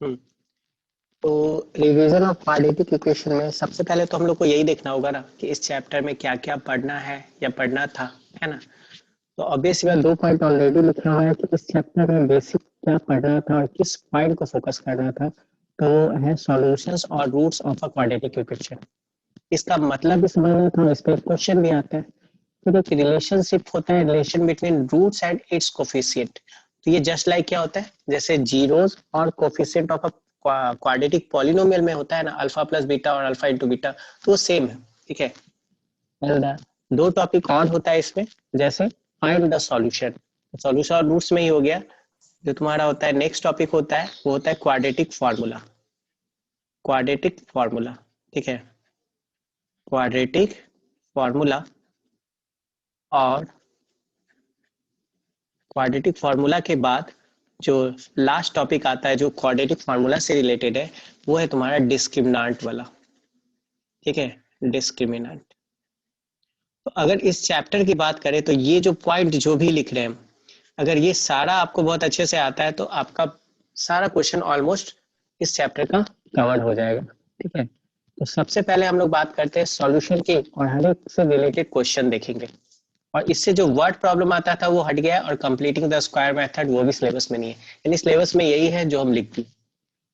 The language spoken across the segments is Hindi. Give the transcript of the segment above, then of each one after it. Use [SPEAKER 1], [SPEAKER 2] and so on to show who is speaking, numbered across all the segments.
[SPEAKER 1] हम्म, तो रिवीजन ऑफ क्वाड्रेटिक इक्वेशन में सबसे पहले तो हम लोग को यही देखना होगा ना कि इस चैप्टर में क्या क्या पढ़ना है या पढ़ना था, है ना। तो ऑब्वियस बात, 2 पॉइंट ऑलरेडी लिखा हुआ है कि इस चैप्टर में बेसिक क्या पढ़ना था और किस पॉइंट को फोकस करना था। तो वो है सॉल्यूशंस और roots of a quadratic equation. इसका मतलब भी समझना था, इस पर क्वेश्चन भी आता है। तो एक रिलेशनशिप होता है, relation between roots and its coefficient. तो ये जस्ट लाइक क्या होता है, जैसे जीरोस और coefficient of a quadratic polynomial में होता है ना, अल्फा प्लस बीटा और अल्फा इंटू बीटा, तो वो सेम है। ठीक है। दो टॉपिक और होता है इसमें, जैसे फाइंड द सॉल्यूशन। सॉल्यूशन और रूट्स में ही हो गया। जो तुम्हारा होता है नेक्स्ट टॉपिक होता है, वो होता है क्वाड्रेटिक फार्मूला। क्वाड्रेटिक फार्मूला, ठीक है, क्वाड्रेटिक फार्मूला। और क्वाड्रेटिक फार्मूला के बाद जो लास्ट टॉपिक आता है जो क्वाड्रेटिक फार्मूला से रिलेटेड है, वो है तुम्हारा डिस्क्रिमिनेंट वाला। ठीक है, डिस्क्रिमिनेंट। तो अगर इस चैप्टर की बात करें तो ये जो पॉइंट जो भी लिख रहे हैं, अगर ये सारा आपको बहुत अच्छे से आता है तो आपका सारा क्वेश्चन ऑलमोस्ट इस चैप्टर का कवर हो जाएगा। ठीक है। तो सबसे पहले हम लोग बात करते हैं सॉल्यूशन की, और हर एक से रिलेटेड क्वेश्चन देखेंगे। और इससे जो वर्ड प्रॉब्लम आता था वो हट गया, और कंप्लीटिंग द स्क्वायर मेथड वो भी सिलेबस में नहीं है, यानी सिलेबस में यही है जो हम लिख दी।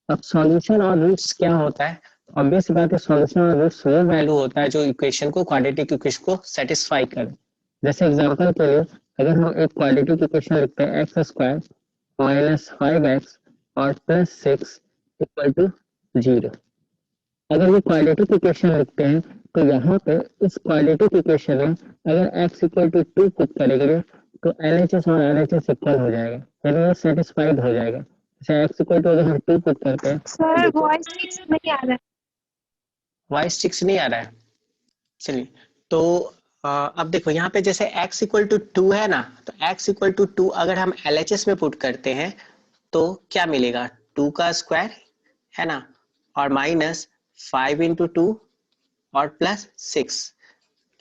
[SPEAKER 1] अब सॉल्यूशन और रूट्स क्या होता है? ऑब्वियस बात है, सॉल्यूशन और रूट्स वो वैल्यू होता है जो इक्वेशन को, क्वाड्रेटिक इक्वेशन को सेटिस्फाई करे। जैसे एग्जांपल के लिए, अगर हम एक क्वाड्रेटिक इक्वेशन लिखते हैं एक्स स्क्वायर माइनस 5x और प्लस 6 इक्वल टू 0। अगर ये क्वाड्रेटिक इक्वेशन लिखते हैं तो यहाँ पे इस क्वाड्रेटिक इक्वेशन में अगर x इक्वल टू 2 पुट करेंगे तो LHS और RHS इक्वल हो जाएगा, यानी ये सेटिस्फाइड हो जाएगा। जैसे x इक्वल टू अगर हम 2 पुट करते हैं,
[SPEAKER 2] सर
[SPEAKER 1] देखो
[SPEAKER 2] वॉइस ठीक से नहीं आ रहा है।
[SPEAKER 1] वॉइस ठीक से नहीं आ रहा है। चलिए, तो अब देखो यहाँ पे जैसे x इक्वल टू 2 है ना, तो x इक्वल टू 2 अगर हम LHS में पुट करते हैं तो क्या मिलेगा, 2 का स्क्वायर, है ना, और माइनस 5 इंटू 2 और प्लस 6।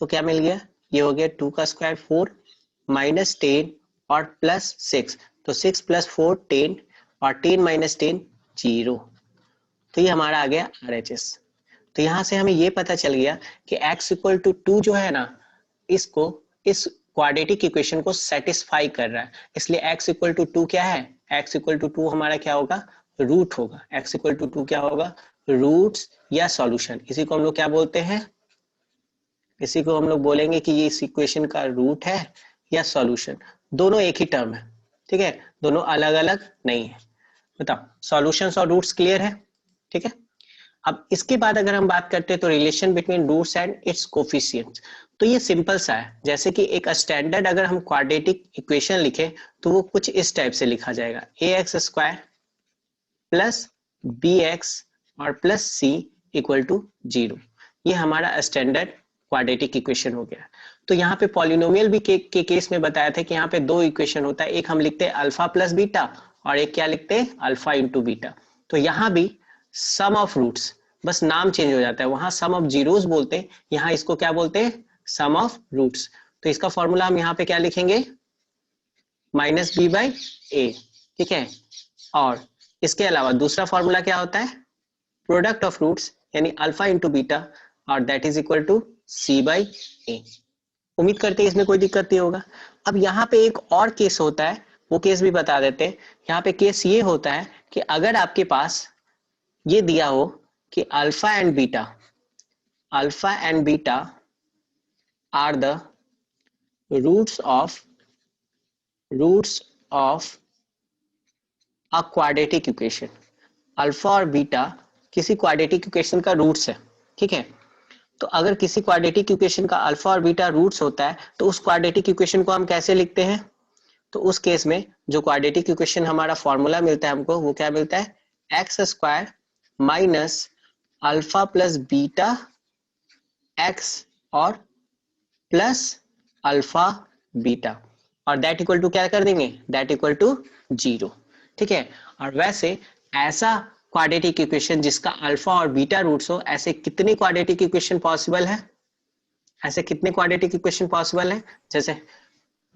[SPEAKER 1] तो क्या मिल गया, ये हो गया 2 का स्क्वायर 4 माइनस 10 और प्लस 6। तो 6 प्लस 4 10 और 10 माइनस 10 0। तो ये हमारा आ गया RHS। तो यहाँ से हमें ये पता चल गया कि x इक्वल टू 2 जो है ना, इसको, इस क्वाड्रेटिक इक्वेशन को सेटिस्फाई कर रहा है। इसलिए x इक्वल टू 2 क्या है, x इक्वल टू 2 हमारा क्या होगा, रूट होगा। x इक्वल टू 2 क्या होगा, रूट्स या सॉल्यूशन। इसी को हम लोग क्या बोलते हैं, इसी को हम लोग बोलेंगे कि ये इस इक्वेशन का रूट है या सॉल्यूशन। दोनों एक ही टर्म है, ठीक है, दोनों अलग अलग नहीं है। बताओ, सॉल्यूशंस और रूट्स क्लियर है? ठीक है। अब इसके बाद अगर हम बात करते हैं तो relation between roots and its coefficients. तो ये सिंपल सा है, जैसे कि एक स्टैंडर्ड अगर हम क्वाड्रेटिक इक्वेशन लिखें तो वो कुछ इस टाइप से लिखा जाएगा, ax स्क्वायर प्लस bx और प्लस c इक्वल टू 0। ये हमारा स्टैंडर्ड क्वाड्रेटिक इक्वेशन हो गया। तो यहाँ पे पॉलिनोमियल भी के केस में बताया था कि यहाँ पे दो इक्वेशन होता है, एक हम लिखते हैं अल्फा प्लस बीटा और एक क्या लिखते हैं, अल्फा इंटू बीटा। तो यहाँ भी सम ऑफ रूट्स, बस नाम चेंज हो जाता है, वहां सम ऑफ जीरोस बोलते हैं, यहाँ इसको क्या बोलते हैं, सम ऑफ रूट्स। तो इसका फॉर्मूला हम यहाँ पे क्या लिखेंगे, माइनस बी बाई ए। ठीक है। और इसके अलावा दूसरा फॉर्मूला क्या होता है, प्रोडक्ट ऑफ रूट्स, यानी अल्फा इंटू बीटा, और that is equal to c by a. उम्मीद करते हैं इसमें कोई दिक्कत नहीं होगा। अब यहाँ पे एक और केस होता है, वो केस भी बता देते हैं। यहाँ पे केस ये होता है कि अगर आपके पास ये दिया हो कि alpha and beta are the roots of a quadratic equation. Alpha और बीटा किसी क्वाड्रेटिक इक्वेशन का रूट्स है। ठीक है। तो अगर किसी क्वाड्रेटिक इक्वेशन का अल्फा और बीटा रूट्स होता है तो उस क्वाड्रेटिक इक्वेशन को हम कैसे लिखते हैं, तो उस केस में जो क्वाड्रेटिक इक्वेशन हमारा फॉर्मूला मिलता है हमको, वो क्या मिलता है, x square minus alpha plus beta x और प्लस अल्फा बीटा, और दैट इक्वल टू क्या कर देंगे, दैट इक्वल टू 0। ठीक है। और वैसे ऐसा क्वाड्रेटिक इक्वेशन जिसका अल्फा और बीटा रूट्स हो, ऐसे कितने क्वाड्रेटिक इक्वेशन पॉसिबल है, ऐसे कितने क्वाड्रेटिक इक्वेशन पॉसिबल है, जैसे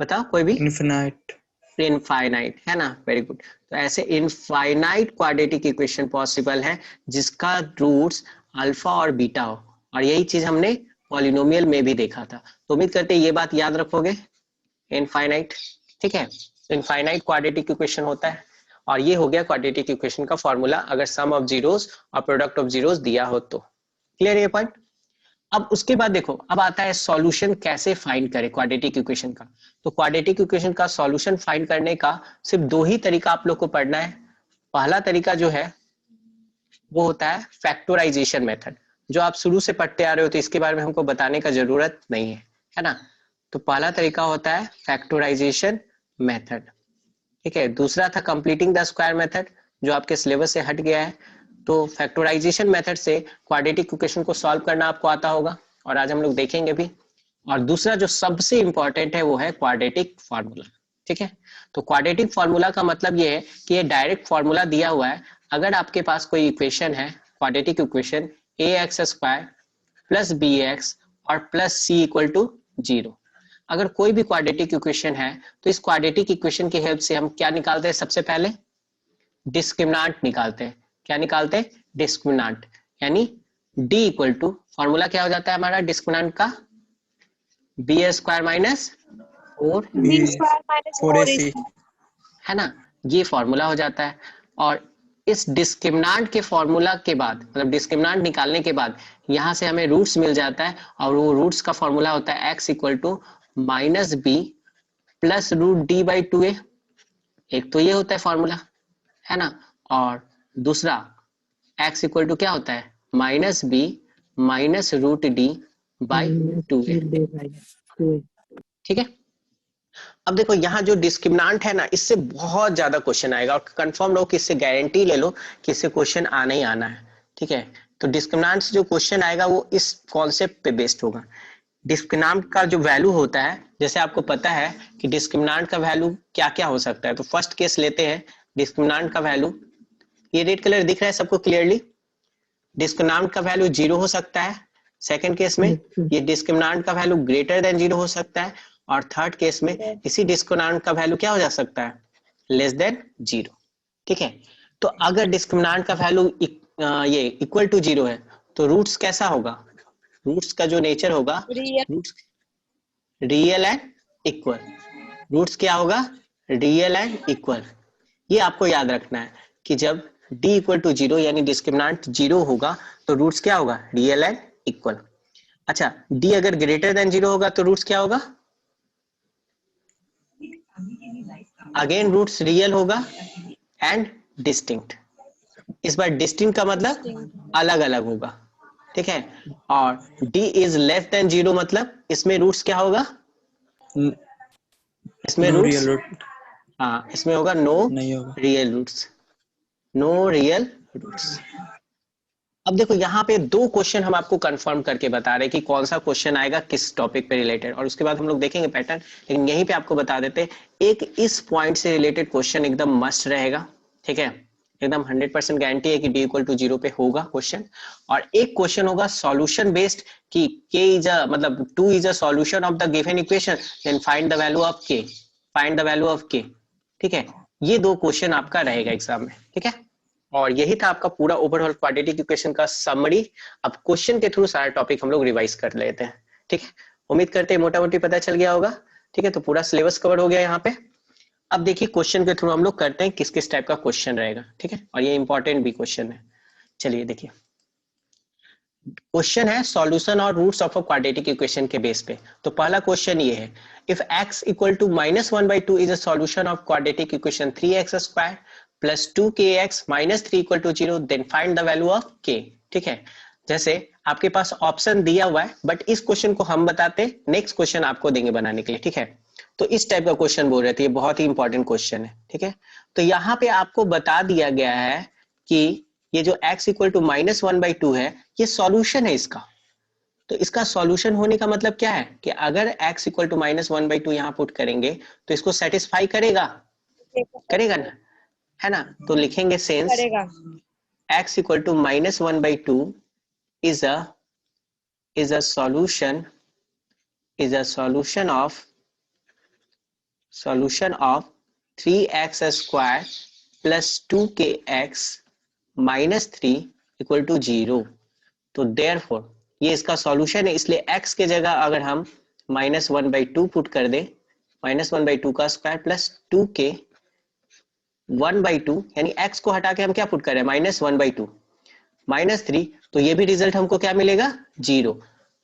[SPEAKER 1] बताओ कोई भी।
[SPEAKER 3] इनफिनाइट।
[SPEAKER 1] इनफाइनाइट, है ना, वेरी गुड। तो ऐसे इनफाइनाइट क्वाड्रेटिक इक्वेशन पॉसिबल है जिसका रूट्स अल्फा और बीटा हो, और यही चीज हमने पॉलिनोमियल में भी देखा था। तो उम्मीद करते हैं ये बात याद रखोगे, इनफाइनाइट। ठीक है, इनफाइनाइट क्वाड्रेटिक इक्वेशन होता है, और ये हो गया क्वाड्रेटिक इक्वेशन का फॉर्मूला अगर सम ऑफ जीरोस और प्रोडक्ट ऑफ जीरोस दिया हो तो। क्लियर ये पॉइंट? अब उसके बाद देखो, अब आता है सॉल्यूशन कैसे फाइंड करें क्वाड्रेटिक इक्वेशन का। तो क्वाड्रेटिक इक्वेशन का सॉल्यूशन फाइंड करने का सिर्फ दो ही तरीका आप लोग को पढ़ना है। पहला तरीका जो है वो होता है फैक्टराइजेशन मेथड, जो आप शुरू से पढ़ते आ रहे हो, तो इसके बारे में हमको बताने का जरूरत नहीं है ना। तो पहला तरीका होता है फैक्टराइजेशन मेथड। ठीक है, दूसरा था कंप्लीटिंग द स्क्वायर मेथड, जो आपके सिलेबस से हट गया है। तो फैक्टराइजेशन मेथड से क्वाड्रेटिक इक्वेशन को सॉल्व करना आपको आता होगा, और आज हम लोग देखेंगे भी। और दूसरा जो सबसे इंपॉर्टेंट है वो है क्वाड्रेटिक फार्मूला। ठीक है, तो क्वाड्रेटिक फार्मूला का मतलब ये है कि ये डायरेक्ट फार्मूला दिया हुआ है। अगर आपके पास कोई इक्वेशन है, quadratic equation a x square plus B x और प्लस सी इक्वल टू 0, अगर कोई भी क्वाड्रेटिक इक्वेशन है तो इस क्वाड्रेटिक इक्वेशन की हेल्प से हम क्या निकालते हैं? सबसे पहले डिस्क्रिमिनांट निकालते हैं। क्या निकालते हैं? डिस्क्रिमिनांट, यानी डी इक्वल टू, फॉर्मूला क्या हो जाता है हमारा डिस्क्रिमिनांट का? बी स्क्वायर माइनस
[SPEAKER 2] 4ac
[SPEAKER 1] है ना, ये फॉर्मूला हो जाता है। और इस डिस्क्रिमिनांट के फॉर्मूला के बाद, मतलब डिस्क्रिमिनांट निकालने के बाद यहां से हमें रूट्स मिल जाता है, और वो रूट्स का फॉर्मूला होता है X equal to minus B plus root D by 2a। एक तो ये होता है फॉर्मूला, है ना, और दूसरा x इक्वल टू क्या होता है? Minus B minus root D by 2a। ठीक है, अब देखो यहाँ जो डिस्क्रिमिनांट है ना, इससे बहुत ज्यादा क्वेश्चन आएगा, और कंफर्म रहो कि इससे गारंटी ले लो कि इससे क्वेश्चन आना ही आना है। ठीक है, तो डिस्क्रिमिनांट से जो क्वेश्चन आएगा वो इस कॉन्सेप्ट पे बेस्ड होगा। डिस्क्रिमिनांट का जो वैल्यू होता है, जैसे आपको पता है कि डिस्क्रिमिनांट का वैल्यू क्या क्या हो सकता है, तो फर्स्ट केस लेते हैं डिस्क्रिमिनांट का वैल्यू। ये रेड कलर दिख रहा है सबको क्लियरली? डिस्क्रिमिनांट का वैल्यू 0 हो सकता है। सेकंड केस में ये डिस्क्रिमिनांट का वैल्यू ग्रेटर देन 0 हो सकता है, और थर्ड केस में इसी डिस्क्रिमिनांट का वैल्यू क्या हो जा सकता है? Less than 0। ठीक है, तो अगर डिस्क्रिमिनांट का वैल्यू ये इक्वल टू 0 है, तो रूट्स कैसा होगा? रूट्स का जो नेचर होगा, roots real and equal. Roots क्या होगा? Real and equal. ये आपको याद रखना है कि जब d इक्वल टू 0 यानी डिस्क्रिमिनांट 0 होगा तो रूट्स क्या होगा? Real and equal. अच्छा, d अगर ग्रेटर देन 0 होगा तो रूट्स क्या होगा? अगेन रूट्स रियल होगा एंड डिस्टिंक्ट। इस बार डिस्टिंक्ट का मतलब अलग अलग होगा। ठीक है, और d इज लेस देन 0 मतलब इसमें रूट्स क्या होगा? इसमें
[SPEAKER 2] नो
[SPEAKER 1] रूट्स,
[SPEAKER 2] रियल रूट
[SPEAKER 1] हाँ इसमें होगा नो
[SPEAKER 2] नहीं होगा।
[SPEAKER 1] Real roots, no real roots. अब देखो यहाँ पे दो क्वेश्चन हम आपको कंफर्म करके बता रहे हैं कि कौन सा क्वेश्चन आएगा किस टॉपिक पे रिलेटेड, और उसके बाद हम लोग देखेंगे पैटर्न। लेकिन यहीं पे आपको बता देते हैं, एक इस पॉइंट से रिलेटेड क्वेश्चन एकदम मस्ट रहेगा। ठीक है, एकदम 100% गारंटी है कि d इक्वल टू 0 पे होगा क्वेश्चन। और एक क्वेश्चन होगा सॉल्यूशन बेस्ड कि k इज अ, मतलब 2 is a solution of the given equation, then find the value of k, find the value of k। ठीक है, ये दो क्वेश्चन आपका रहेगा एग्जाम में। ठीक है, और यही था आपका पूरा ओवरऑल क्वाड्रेटिक इक्वेशन का समरी। अब क्वेश्चन के थ्रू सारा टॉपिक हम लोग रिवाइज कर लेते हैं। ठीक है, उम्मीद करते हैं मोटा मोटी पता चल गया होगा। ठीक है, तो पूरा सिलेबस कवर हो गया यहाँ पे। अब देखिए क्वेश्चन के थ्रू हम लोग करते हैं किस किस टाइप का क्वेश्चन रहेगा। ठीक है, और ये इंपॉर्टेंट भी क्वेश्चन है। चलिए देखिए, क्वेश्चन है सॉल्यूशन और roots of a quadratic equation के बेस पे। तो पहला क्वेश्चन ये है, if x equal to -1/2 is a solution of quadratic equation 3x square plus 2kx minus 3 equal to 0, then find the value of k। ठीक है, जैसे आपके पास ऑप्शन दिया हुआ है, बट इस क्वेश्चन को हम बताते हैं, नेक्स्ट क्वेश्चन आपको देंगे बनाने के लिए। ठीक है, तो इस टाइप का क्वेश्चन बोल रहे थे, ये बहुत ही इंपॉर्टेंट क्वेश्चन है। ठीक है, तो यहाँ पे आपको बता दिया गया है कि ये जो x इक्वल टू -1/2 है, ये सॉल्यूशन है इसका। तो इसका सॉल्यूशन होने का मतलब क्या है कि अगर x इक्वल टू -1/2 यहाँ पुट करेंगे तो इसको सेटिस्फाई करेगा, करेगा ना, है ना। तो लिखेंगे since x equal to -1/2 is a solution, is a solution of 3x square plus 2kx minus 3 equal to 0। तो देयरफॉर ये इसका सॉल्यूशन है, इसलिए x के जगह अगर हम -1/2 पुट कर दें, -1/2 का स्क्वायर प्लस 2k 1/2, यानी x को हटा के हम क्या पुट कर रहे हैं, -1/2 -3, तो ये भी रिजल्ट हमको क्या मिलेगा, 0।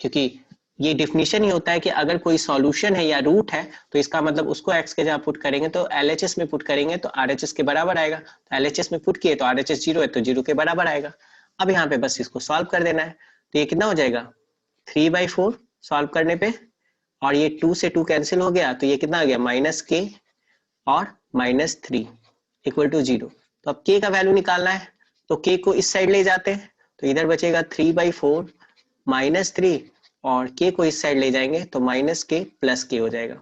[SPEAKER 1] क्योंकि ये डिफिनीशन ही होता है कि अगर कोई सॉल्यूशन है या रूट है तो इसका मतलब उसको x के जगह पुट करेंगे तो LHS में पुट करेंगे तो RHS के बराबर आएगा। तो LHS में पुट किए तो RHS 0 है तो 0 के बराबर आएगा। अब यहाँ पे बस इसको सॉल्व कर देना है, तो ये कितना हो जाएगा 3/4 सॉल्व करने पे, और ये 2 से 2 कैंसिल हो गया तो ये कितना आ गया -k और -3 इक्वल टू 0। तो अब k का वैल्यू निकालना है, तो k को इस साइड ले जाते हैं, तो इधर बचेगा 3/4 -3, और k को इस साइड ले जाएंगे तो -k प्लस k हो जाएगा।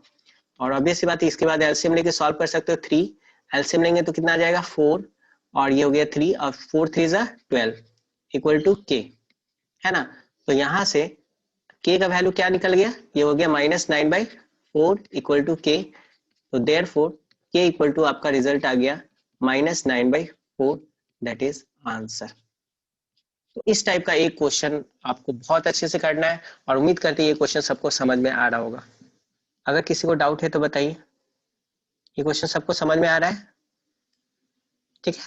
[SPEAKER 1] और ऑब्वियस सी बात है, इसके बाद एलसीएम लेके सॉल्व कर सकते हो। 3 एलसीएम लेंगे तो कितना आ जाएगा 4, और ये हो गया 3 और 4 3 जा 12 इक्वल टू k, है ना। तो यहाँ से k का वैल्यू क्या निकल गया, ये हो गया -9/4 इक्वल टू k। तो देयरफॉर k इक्वल टू आपका रिजल्ट आ गया -9/4, दैट इज आंसर। तो इस टाइप का एक क्वेश्चन आपको बहुत अच्छे से करना है, और उम्मीद करते हैं ये क्वेश्चन सबको समझ में आ रहा होगा। अगर किसी को डाउट है तो बताइए, ये क्वेश्चन सबको समझ में आ रहा है, ठीक है।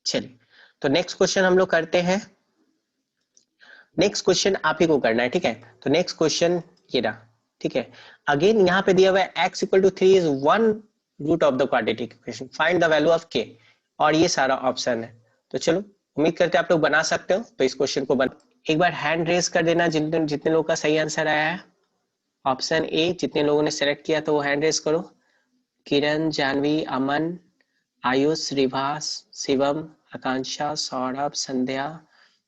[SPEAKER 1] चलिए, तो नेक्स्ट क्वेश्चन हम लोग करते हैं। नेक्स्ट क्वेश्चन आप ही को करना है, ठीक है। तो नेक्स्ट क्वेश्चन ये रहा, ठीक है। अगेन यहाँ पे दिया हुआ है x equal to 3 is one root of the quadratic equation, find the value of k, और ये सारा ऑप्शन है। तो चलो, उम्मीद करते हैं आप लोग बना सकते हो। तो इस क्वेश्चन को एक बार हैंड रेज कर देना जितने जितने लोगों का सही आंसर आया है। ऑप्शन ए जितने लोगों ने सेलेक्ट किया तो वो हैंड रेज करो। किरण, जानवी, अमन, आयुष, रिभास, शिवम, आकांक्षा, सौरभ, संध्या,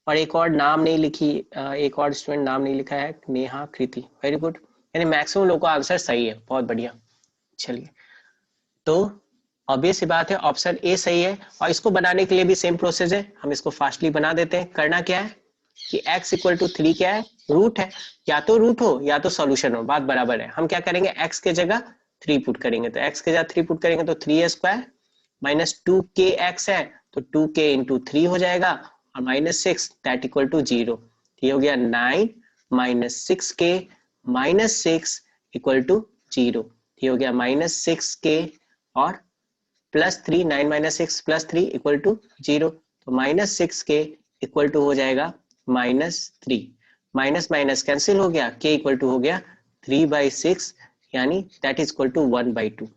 [SPEAKER 1] और एक और नाम नहीं लिखी, एक और स्टूडेंट नाम नहीं लिखा है, नेहा, कृति। वेरी गुड, यानी मैक्सिमम लोगों का आंसर सही है, बहुत बढ़िया। चलिए, तो ऑब्वियस सी बात है ऑप्शन ए सही है, और इसको बनाने के लिए भी सेम प्रोसेस है, हम इसको फास्टली बना देते हैं। करना क्या है कि x इक्वल टू 3 क्या है, रूट है, या तो रूट हो या तो सॉल्यूशन हो, बात बराबर है। हम क्या करेंगे, x के जगह 3 पुट करेंगे, तो x के जगह 3 पुट करेंगे तो 3a² माइनस 2kx है तो 2k इंटू 3 हो जाएगा, और -6 दैट इक्वल टू 0। ये हो गया 9 minus 6k minus 6 equal to 0। ये हो गया -6k और +3, 9 माइनस 6 +3 इक्वल टू 0। तो -6k इक्वल टू हो जाएगा -3, माइनस माइनस कैंसिल हो गया, k इक्वल टू हो गया 3/6, यानी दैट इज इक्वल टू 1/2।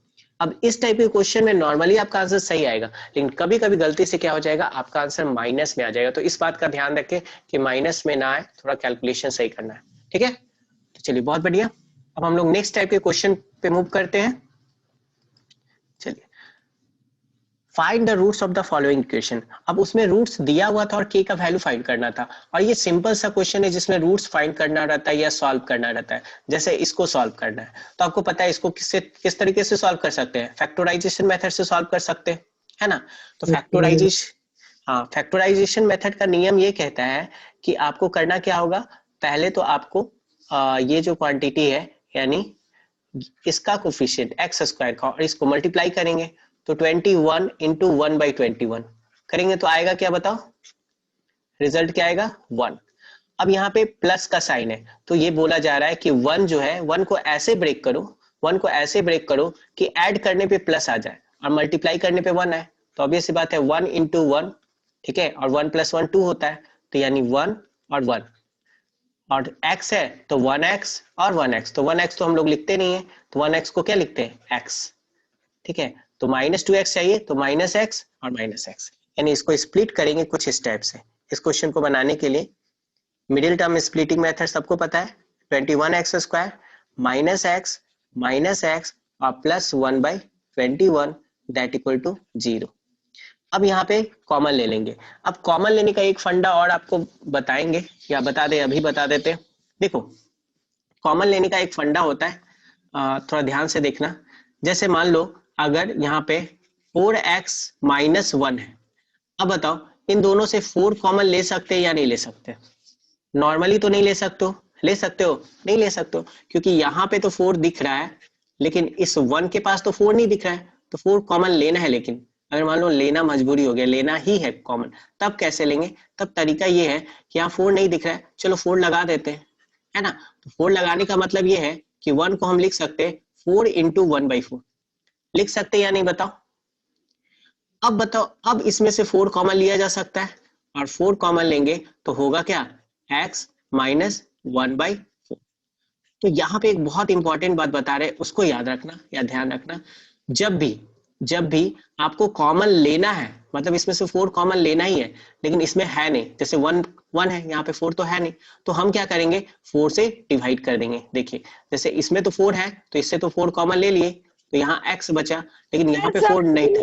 [SPEAKER 1] अब इस टाइप के क्वेश्चन में नॉर्मली आपका आंसर सही आएगा, लेकिन कभी कभी गलती से क्या हो जाएगा, आपका आंसर माइनस में आ जाएगा। तो इस बात का ध्यान रखें कि माइनस में ना आए, थोड़ा कैलकुलेशन सही करना है, ठीक है। तो चलिए, बहुत बढ़िया। अब हम लोग नेक्स्ट टाइप के क्वेश्चन पे मूव करते हैं। चलिए, find the roots of the following equation. अब उसमें रूट्स दिया हुआ था और k का वैल्यू फाइंड करना था, और ये सिंपल सा क्वेश्चन है जिसमें रूट्स फाइंड करना रहता है या सॉल्व करना रहता है। जैसे इसको सॉल्व करना है तो आपको पता है इसको किस तरीके से सॉल्व कर सकते हैं, फैक्टराइजेशन मेथड से सॉल्व कर सकते हैं, है ना। तो फैक्टराइजेशन मेथड का नियम ये कहता है कि आपको करना क्या होगा, पहले तो आपको ये जो क्वांटिटी है यानी इसका कोफिशिएंट x² का, और इसको मल्टीप्लाई करेंगे तो 21 इंटू 1/21 करेंगे तो आएगा क्या, बताओ रिजल्ट क्या आएगा, 1। अब यहाँ पे प्लस का साइन है, तो ये बोला जा रहा है कि 1 जो है 1 को ऐसे ब्रेक करो, 1 को ऐसे ब्रेक करो कि ऐड करने पे प्लस आ जाए और मल्टीप्लाई करने पे 1 आए। तो ऑब्वियस सी बात है 1 इंटू 1, ठीक है, और 1 + 1 2 होता है, तो यानी 1 और 1, और x है तो 1x और 1x, तो 1x तो हम लोग लिखते नहीं है, तो 1x को क्या लिखते हैं, x, ठीक है। तो -2x चाहिए तो -x और -x, यानी इसको स्प्लिट करेंगे कुछ इस टाइप से। इस क्वेश्चन को बनाने के लिए मिडिल टर्म स्प्लिटिंग मेथड सबको पता है, 21x² -x -x और +1/21 दैट इक्वल टू 0। अब यहाँ पे कॉमन ले लेंगे। अब कॉमन लेने का एक फंडा और आपको बताएंगे, या बता दे, अभी बता देते। देखो, कॉमन लेने का एक फंडा होता है, थोड़ा ध्यान से देखना। जैसे मान लो अगर यहाँ पे 4x - 1 है, अब बताओ इन दोनों से 4 कॉमन ले सकते हैं या नहीं ले सकते। नॉर्मली तो नहीं ले सकते हो, ले सकते हो, नहीं ले सकते हो, क्योंकि यहाँ पे तो 4 दिख रहा है लेकिन इस 1 के पास तो 4 नहीं दिख रहा है, तो 4 कॉमन लेना है। लेकिन अगर मान लो लेना मजबूरी हो गया, लेना ही है कॉमन, तब कैसे लेंगे? तब तरीका ये है कि यहाँ 4 नहीं दिख रहा है, चलो 4 लगा देते हैं, है ना। तो 4 लगाने का मतलब ये है कि 1 को हम लिख सकते हैं 4 इंटू 1/4, लिख सकते हैं या नहीं बताओ? अब बताओ, अब इसमें से 4 कॉमन लिया जा सकता है, और 4 कॉमन लेंगे तो होगा क्या? x minus 1/4। तो यहाँ पे एक बहुत इंपॉर्टेंट बात बता रहे हैं, उसको याद रखना या ध्यान रखना। जब भी आपको कॉमन लेना है, मतलब इसमें से 4 कॉमन लेना ही है, लेकिन इसमें है नहीं, जैसे 1 है, यहाँ पे 4 तो है नहीं, तो हम क्या करेंगे? 4 से डिवाइड कर देंगे। देखिए जैसे इसमें तो 4 है, तो इससे तो 4 कॉमन ले लिए, तो यहाँ x बचा, लेकिन यहाँ पे 4 नहीं था।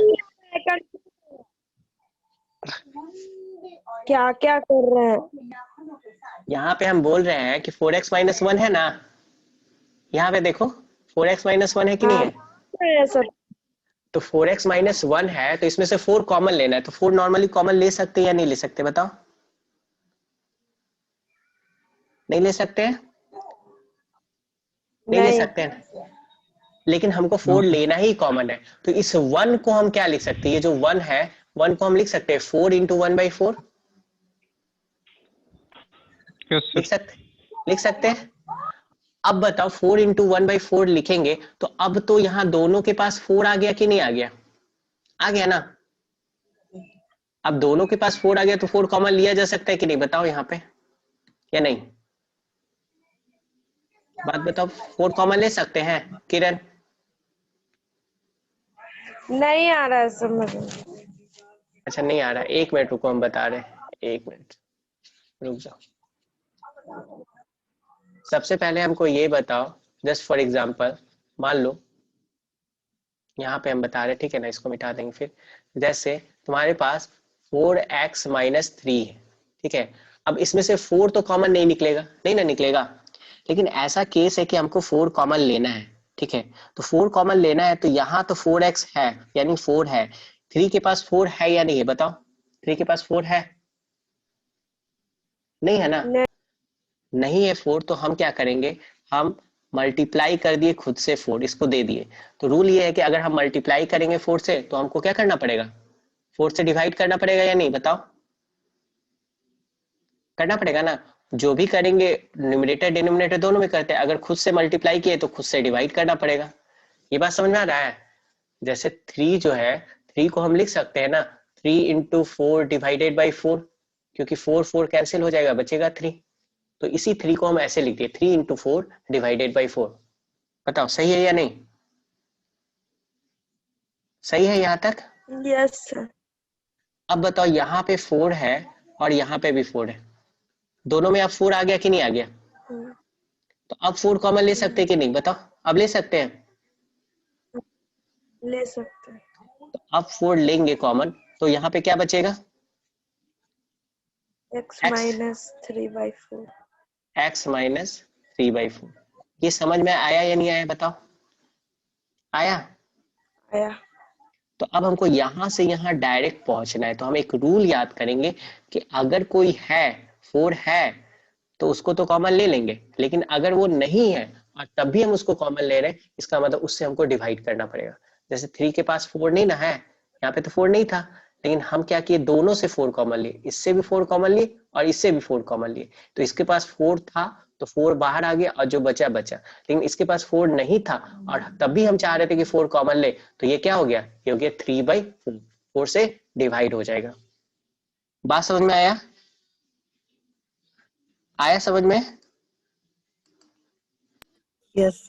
[SPEAKER 2] क्या क्या कर रहे हैं?
[SPEAKER 1] यहाँ पे हम बोल रहे हैं कि 4x माइनस 1 है ना, यहाँ पे देखो 4x माइनस 1 है कि नहीं
[SPEAKER 2] हाँ
[SPEAKER 1] है?
[SPEAKER 2] सब
[SPEAKER 1] तो 4x माइनस 1 है, तो इसमें से 4 कॉमन लेना है, तो 4 नॉर्मली कॉमन ले सकते हैं या नहीं ले सकते बताओ? नहीं ले सकते हैं? नहीं ले
[SPEAKER 2] नहीं।
[SPEAKER 1] सकते हैं, लेकिन हमको 4 लेना ही कॉमन है, तो इस 1 को हम क्या लिख सकते हैं? ये जो 1 है, 1 को हम लिख सकते हैं 4 इंटू 1/4, लिख सकते हैं। अब बताओ 4 इंटू 1/4 लिखेंगे, तो अब तो यहाँ दोनों के पास 4 आ गया कि नहीं आ गया? आ गया ना। अब दोनों के पास 4 आ गया, तो 4 कॉमन लिया जा सकता है कि नहीं बताओ यहाँ पे, या नहीं? बात बताओ, 4 कॉमन ले सकते हैं किरण?
[SPEAKER 2] नहीं आ रहा है समझ में।
[SPEAKER 1] अच्छा नहीं आ रहा, 1 मिनट रुको, हम बता रहे हैं, 1 मिनट रुक जाओ। सबसे पहले हमको ये बताओ, जस्ट फॉर एग्जांपल, मान लो यहाँ पे हम बता रहे हैं, ठीक है ना, इसको मिटा देंगे फिर। जैसे तुम्हारे पास 4x माइनस 3 है, ठीक है। अब इसमें से 4 तो कॉमन नहीं निकलेगा, नहीं ना निकलेगा, लेकिन ऐसा केस है कि हमको 4 कॉमन लेना है, ठीक है। तो 4 कॉमन लेना है, तो यहाँ तो 4x है, यानी 4 है। 3 के पास 4 है या नहीं है बताओ? 3 के पास 4 है? नहीं है ना।
[SPEAKER 2] नहीं।
[SPEAKER 1] नहीं है 4, तो हम क्या करेंगे? हम मल्टीप्लाई कर दिए खुद से 4, इसको दे दिए। तो रूल ये है कि अगर हम मल्टीप्लाई करेंगे 4 से, तो हमको क्या करना पड़ेगा? 4 से डिवाइड करना पड़ेगा या नहीं बताओ? करना पड़ेगा ना। जो भी करेंगे न्यूमरेटर डिनोमिनेटर दोनों में करते हैं, अगर खुद से मल्टीप्लाई किए तो खुद से डिवाइड करना पड़ेगा। ये बात समझ में आ रहा है? जैसे 3 जो है, 3 को हम लिख सकते हैं ना 3 इंटू 4 डिवाइडेड बाई 4, क्योंकि 4 कैंसिल हो जाएगा, बचेगा 3। तो इसी 3 को हम ऐसे लिख दिए 3 इंटू 4 डिवाइडेड बाई 4। बताओ सही है या नहीं? सही है यहाँ तक?
[SPEAKER 2] Yes sir.
[SPEAKER 1] अब बताओ यहाँ पे 4 है और यहाँ पे भी 4 है, दोनों में अब 4 आ गया कि नहीं आ गया? तो अब 4 कॉमन ले सकते हैं कि नहीं बताओ? अब ले सकते हैं।
[SPEAKER 2] ले सकते हैं।
[SPEAKER 1] तो अब 4 लेंगे कॉमन, तो यहाँ पे क्या बचेगा?
[SPEAKER 2] x minus 3/4।
[SPEAKER 1] x minus 3/4। ये समझ में आया या नहीं आया बताओ? आया?
[SPEAKER 2] आया।
[SPEAKER 1] तो अब हमको यहाँ से यहाँ डायरेक्ट पहुंचना है, तो हम एक रूल याद करेंगे कि अगर कोई है 4 है तो उसको तो कॉमन ले लेंगे, लेकिन अगर वो नहीं है और तब भी हम उसको कॉमन ले रहे हैं, इसका मतलब उससे हमको डिवाइड करना पड़ेगा। जैसे 3 के पास 4 नहीं ना है, यहाँ पे तो 4 नहीं था, लेकिन हम क्या किए? दोनों से 4 कॉमन लिए, इससे भी 4 कॉमन लिए और इससे भी 4 कॉमन लिए। तो इसके पास 4 था तो 4 बाहर आ गया और जो बचा बचा, लेकिन इसके पास 4 नहीं था और तब भी हम चाह रहे थे कि 4 कॉमन ले, तो ये क्या हो गया? ये हो गया 3/4, 4 से डिवाइड हो जाएगा। बात समझ में आया? आया समझ में?
[SPEAKER 2] यस।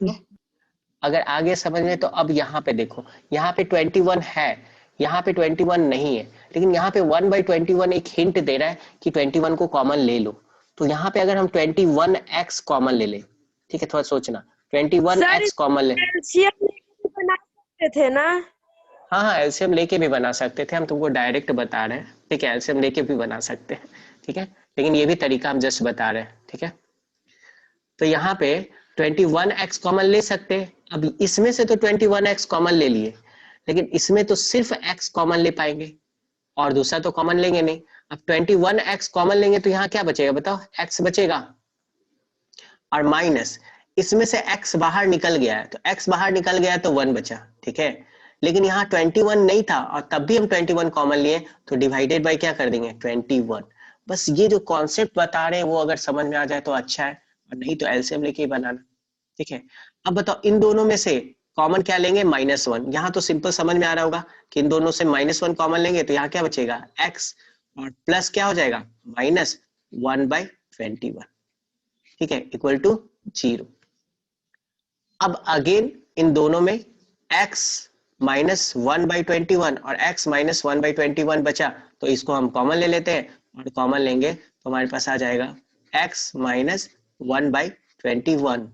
[SPEAKER 1] अगर आगे समझ में, तो अब यहाँ पे देखो, यहाँ पे 21 है, यहाँ पे 21 नहीं है, लेकिन यहाँ पे 1/21 एक हिंट दे रहा है कि 21 को कॉमन ले लो। तो यहाँ पे अगर हम 21x कॉमन ले ले, ठीक है, थोड़ा सोचना, 21x कॉमन ले।
[SPEAKER 2] एलसीएम बना सकते थे ना?
[SPEAKER 1] हाँ हाँ, एलसीएम लेके भी बना सकते थे, हम तुमको डायरेक्ट बता रहे हैं, ठीक है, एलसीएम लेके भी बना सकते हैं, ठीक है, लेकिन ये भी तरीका हम जस्ट बता रहे हैं, ठीक है। तो यहाँ पे 21x कॉमन ले सकते हैं। अब इसमें से तो 21x कॉमन ले लिए, लेकिन इसमें तो सिर्फ x कॉमन ले पाएंगे और दूसरा तो कॉमन लेंगे नहीं। अब 21x कॉमन लेंगे तो यहाँ क्या बचेगा बताओ? x बचेगा और माइनस इसमें से x बाहर निकल गया है, तो x बाहर निकल गया तो 1 बचा, ठीक है। लेकिन यहाँ 21 नहीं था और तब भी हम 21 कॉमन लिए, तो डिवाइडेड बाय क्या कर देंगे 21। बस ये जो कॉन्सेप्ट बता रहे हैं वो अगर समझ में आ जाए तो अच्छा है, और नहीं तो एलसीएम लेके ही बनाना। ठीक है, अब बताओ इन दोनों में से कॉमन क्या लेंगे, -1। यहाँ तो सिंपल समझ में आ रहा होगा कि इन दोनों से -1 कॉमन लेंगे तो यहाँ क्या बचेगा x, और प्लस क्या हो जाएगा -1/21। ठीक है, इक्वल टू 0। अब अगेन इन दोनों में x -1/21 और x -1/21 बचा, तो इसको हम कॉमन ले लेते हैं, और कॉमन लेंगे तो हमारे पास आ जाएगा x -1/21,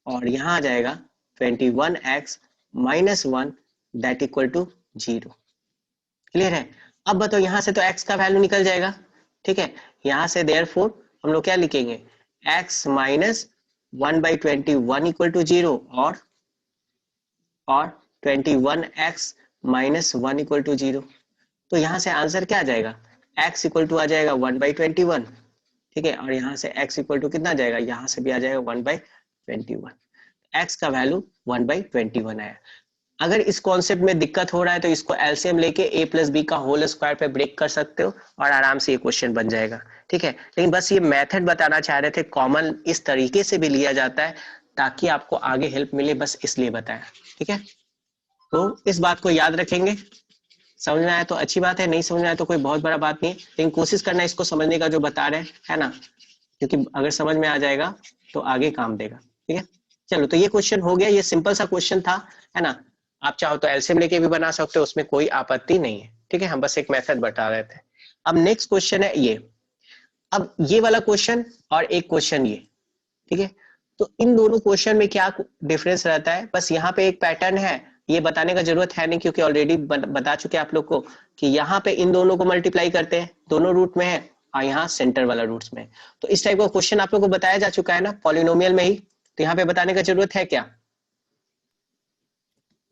[SPEAKER 1] और यहाँ आ जाएगा 21x -1 that equal to 0। Clear है? अब बताओ यहाँ से तो x का वैल्यू निकल जाएगा। ठीक है, यहाँ से देयरफॉर हम लोग क्या लिखेंगे, x -1/21 इक्वल टू 0, और 21x -1 इक्वल टू 0। तो यहाँ से आंसर क्या आ जाएगा, x इक्वल टू आ जाएगा 1/21। ठीक है, और यहाँ से x इक्वल टू कितना आ जाएगा, यहाँ से भी आ जाएगा 1/21। x का वैल्यू 1/21 आया। अगर इस कॉन्सेप्ट में दिक्कत हो रहा है तो इसको एलसीएम लेके a प्लस बी का होल स्क्वायर पे ब्रेक कर सकते हो और आराम से ये क्वेश्चन बन जाएगा। ठीक है, लेकिन बस ये मेथड बताना चाह रहे थे, कॉमन इस तरीके से भी लिया जाता है ताकि आपको आगे हेल्प मिले, बस इसलिए बताया। ठीक है, तो इस बात को याद रखेंगे। समझ में आया तो अच्छी बात है, नहीं समझ में आया तो कोई बहुत बड़ा बात नहीं है, लेकिन कोशिश करना इसको समझने का जो बता रहे हैं, है ना, क्योंकि अगर समझ में आ जाएगा तो आगे काम देगा। ठीक है, चलो तो ये क्वेश्चन हो गया, ये सिंपल सा क्वेश्चन था, है ना। आप चाहो तो एलसीएम लेके भी बना सकते हो, उसमें कोई आपत्ति नहीं है। ठीक है, हम बस एक मेथड बता रहे थे। अब नेक्स्ट क्वेश्चन है ये, अब ये वाला क्वेश्चन और एक क्वेश्चन ये। ठीक है, तो इन दोनों क्वेश्चन में क्या डिफरेंस रहता है, बस यहाँ पे एक पैटर्न है, ये बताने का जरूरत है नहीं क्योंकि ऑलरेडी बता चुके आप लोग को कि यहाँ पे इन दोनों को मल्टीप्लाई करते हैं, दोनों रूट में है, और यहाँ सेंटर वाला रूट्स में। तो इस टाइप का क्वेश्चन आप लोग को बताया जा चुका है ना पॉलिनोमियल में ही, तो यहाँ पे बताने का जरूरत है क्या,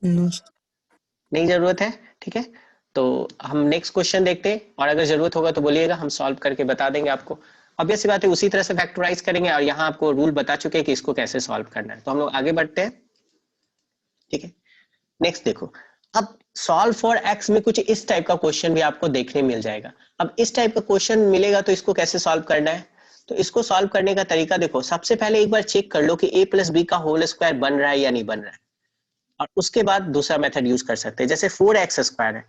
[SPEAKER 1] नहीं जरूरत है। ठीक है, तो हम नेक्स्ट क्वेश्चन देखते हैं, और अगर जरूरत होगा तो बोलिएगा, हम सॉल्व करके बता देंगे आपको। ऑब्वियस सी बात है, उसी तरह से फैक्टराइज करेंगे, और यहाँ आपको रूल बता चुके हैं कि इसको कैसे सॉल्व करना है। तो हम लोग आगे बढ़ते हैं। ठीक है, नेक्स्ट देखो, अब सॉल्व फॉर एक्स में कुछ इस टाइप का क्वेश्चन भी आपको देखने मिल जाएगा। अब इस टाइप का क्वेश्चन मिलेगा तो इसको कैसे सॉल्व करना है, तो इसको सॉल्व करने का तरीका देखो, सबसे पहले एक बार चेक कर लो कि a प्लस बी का होल स्क्वायर बन रहा है या नहीं बन रहा है, और उसके बाद दूसरा मेथड यूज कर सकते हैं। जैसे 4x स्क्वायर है,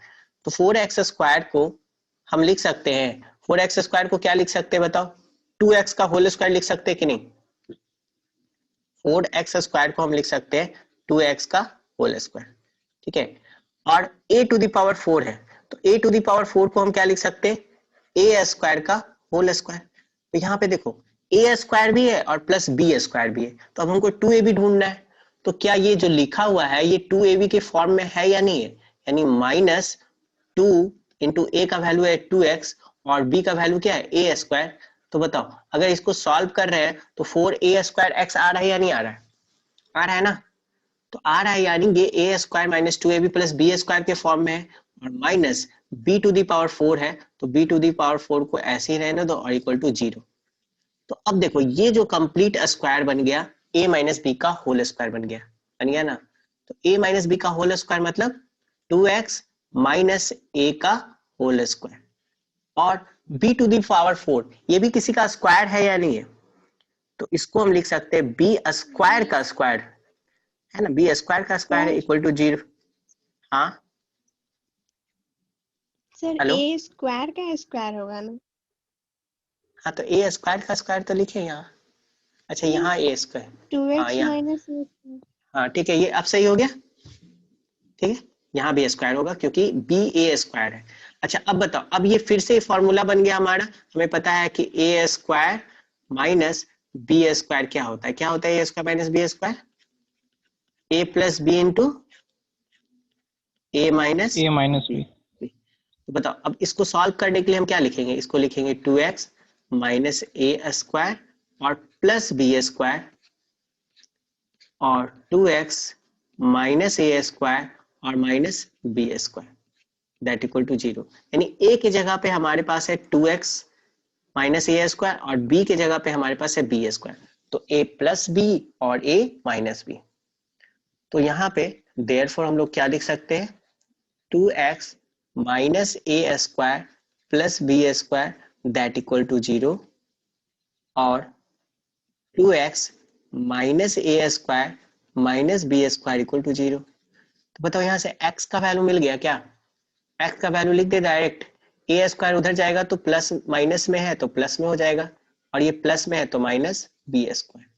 [SPEAKER 1] तो 4x स्क्वायर को हम लिख सकते हैं, 4x स्क्वायर को क्या लिख सकते हैं बताओ, 2x का होल स्क्वायर लिख सकते हैं कि नहीं, 4x स्क्वायर को हम लिख सकते हैं 2x का होल स्क्वायर। ठीक है, और a टू द पावर 4 है, तो a टू द पावर 4 को हम क्या लिख सकते हैं, a स्क्वायर का होल स्क्वायर। तो यहाँ पे देखो a स्क्वायर भी है और प्लस b स्क्वायर भी है, तो अब हमको 2ab ढूंढना है। तो क्या ये जो लिखा हुआ है ये 2ab के फॉर्म में है या नहीं है, यानी -2 इंटू a का वैल्यू है 2x और b का वैल्यू क्या है a स्क्वायर। तो बताओ अगर इसको सॉल्व कर रहे हैं तो 4a स्क्वायर x आ रहा है या नहीं आ रहा है, आ रहा है ना, तो आ रहा है, यानी ये a square minus 2ab plus b square के फॉर्म में है, और minus b to the power 4 है, तो b टू द पावर 4 को ऐसे ही रहने दो और इक्वल टू 0। तो अब देखो ये जो कंप्लीट स्क्वायर बन गया a माइनस बी का होल स्क्वायर बन गया ना। तो a माइनस बी का होल स्क्वायर मतलब 2x माइनस a का होल स्क्वायर, और b टू द पावर 4 ये भी किसी का स्क्वायर है या नहीं है, तो इसको हम लिख सकते हैं b स्क्वायर का स्क्वायर, है ना, b स्क्वायर का स्क्वायर है इक्वल टू 0। हाँ
[SPEAKER 3] सर
[SPEAKER 1] हेलो,
[SPEAKER 3] ए स्क्वायर का स्क्वायर होगा ना,
[SPEAKER 1] हाँ तो a स्क्वायर का स्क्वायर तो लिखे यहाँ, अच्छा यहाँ a स्क्वायर, हाँ
[SPEAKER 3] 2x
[SPEAKER 1] यहाँ,
[SPEAKER 3] माइनस
[SPEAKER 1] हाँ ठीक है, ये अब सही हो गया। ठीक है, यहाँ भी स्क्वायर होगा क्योंकि b a स्क्वायर है। अच्छा अब बताओ, अब ये फिर से फॉर्मूला बन गया हमारा, हमें पता है कि a square minus b square क्या होता है, क्या होता है a square minus b square, a plus B into a minus
[SPEAKER 4] b।
[SPEAKER 1] तो बताओ अब इसको सॉल्व करने के लिए हम क्या लिखेंगे, इसको लिखेंगे 2x माइनस a स्क्वायर और प्लस b स्क्वायर, और 2x माइनस a स्क्वायर और minus b square that equal to 0। यानी a की जगह पे हमारे पास है 2x माइनस a स्क्वायर और b की जगह पे हमारे पास है b स्क्वायर, तो a प्लस b और a माइनस b। तो यहाँ पे देयरफॉर हम लोग क्या लिख सकते हैं, 2x minus A square plus B square that equal to 0 और 2x minus A square minus B square equal to 0। तो बताओ यहाँ से x का वैल्यू मिल गया क्या, x का वैल्यू लिख दे डायरेक्ट, ए स्क्वायर उधर जाएगा तो प्लस माइनस में है तो प्लस में हो जाएगा, और ये प्लस में है तो माइनस बी स्क्वायर,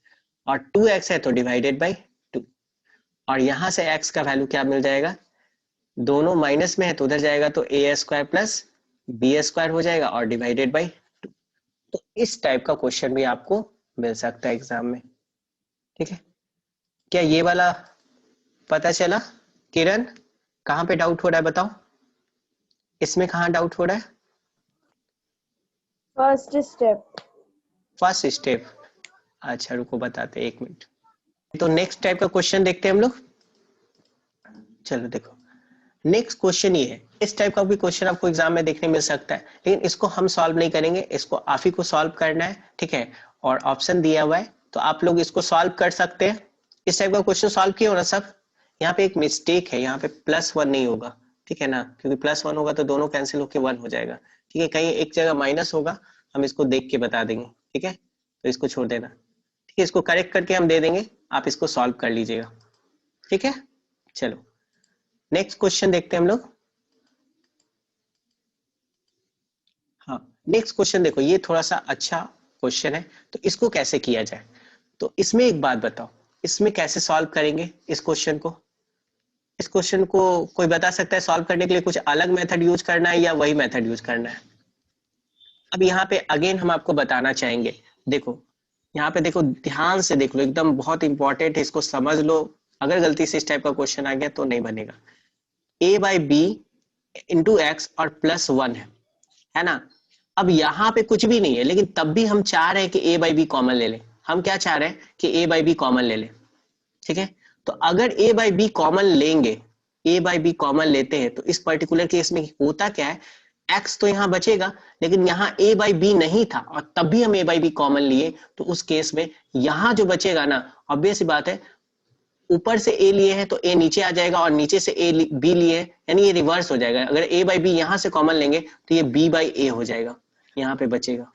[SPEAKER 1] और 2x है तो डिवाइडेड बाई 2, और यहाँ से x का वैल्यू क्या मिल जाएगा, दोनों माइनस में है तो उधर जाएगा तो ए स्क्वायर प्लस बी स्क्वायर हो जाएगा और डिवाइडेड बाई 2। तो इस टाइप का क्वेश्चन भी आपको मिल सकता है एग्जाम में, ठीक है। क्या ये वाला पता चला? किरण, कहाँ पे डाउट हो रहा है बताओ, इसमें कहाँ डाउट हो रहा है?
[SPEAKER 2] First step.
[SPEAKER 1] फर्स्ट स्टेप, अच्छा रुको बताते एक मिनट। तो नेक्स्ट टाइप का क्वेश्चन देखते हैं हम लोग। चलो देखो, नेक्स्ट क्वेश्चन ये है, इस टाइप का भी क्वेश्चन आपको एग्जाम में देखने मिल सकता है, लेकिन इसको हम सॉल्व नहीं करेंगे, इसको आप ही को सॉल्व करना है, ठीक है। और ऑप्शन दिया हुआ है तो आप लोग इसको सॉल्व कर सकते हैं। इस टाइप का क्वेश्चन सॉल्व किया हो ना सब? यहाँ पे एक मिस्टेक है, यहाँ पे +1 नहीं होगा, ठीक है ना, क्योंकि +1 होगा तो दोनों कैंसिल होकर 1 हो जाएगा, ठीक है। कहीं एक जगह माइनस होगा, हम इसको देख के बता देंगे, ठीक है, तो इसको छोड़ देना, ठीक है। इसको करेक्ट करके हम दे देंगे, आप इसको सॉल्व कर लीजिएगा, ठीक है। चलो नेक्स्ट क्वेश्चन देखते हैं हम लोग। हाँ, नेक्स्ट क्वेश्चन देखो, ये थोड़ा सा अच्छा क्वेश्चन है, तो इसको कैसे किया जाए। तो इसमें एक बात बताओ, इसमें कैसे सॉल्व करेंगे इस क्वेश्चन को? इस क्वेश्चन को कोई बता सकता है सॉल्व करने के लिए कुछ अलग मेथड यूज करना है या वही मेथड यूज करना है? अब यहाँ पे अगेन हम आपको बताना चाहेंगे, देखो यहाँ पे देखो, ध्यान से देख लो, एकदम बहुत इंपॉर्टेंट है, इसको समझ लो। अगर गलती से इस टाइप का क्वेश्चन आ गया तो नहीं बनेगा। a by B into X और +1 है ना। अब यहाँ पे कुछ भी नहीं है, लेकिन तब भी हम चाह रहे हैं कि a बाई बी कॉमन ले लें। हम क्या चाह रहे हैं कि a बाई बी कॉमन ले लें, ठीक है। तो अगर a बाई बी कॉमन लेंगे, a बाई बी कॉमन लेते हैं, तो इस पर्टिकुलर केस में होता क्या है, x तो यहाँ बचेगा, लेकिन यहाँ a बाई बी नहीं था और तब भी हम a बाई बी कॉमन लिए, तो उस केस में यहाँ जो बचेगा ना, ऑब्वियस सी बात है, ऊपर से a लिए हैं तो a नीचे आ जाएगा और नीचे से b लिए हैं, यानी ये रिवर्स हो जाएगा। अगर a बाई बी यहाँ से कॉमन लेंगे तो ये b बाई a हो जाएगा, यहाँ पे बचेगा।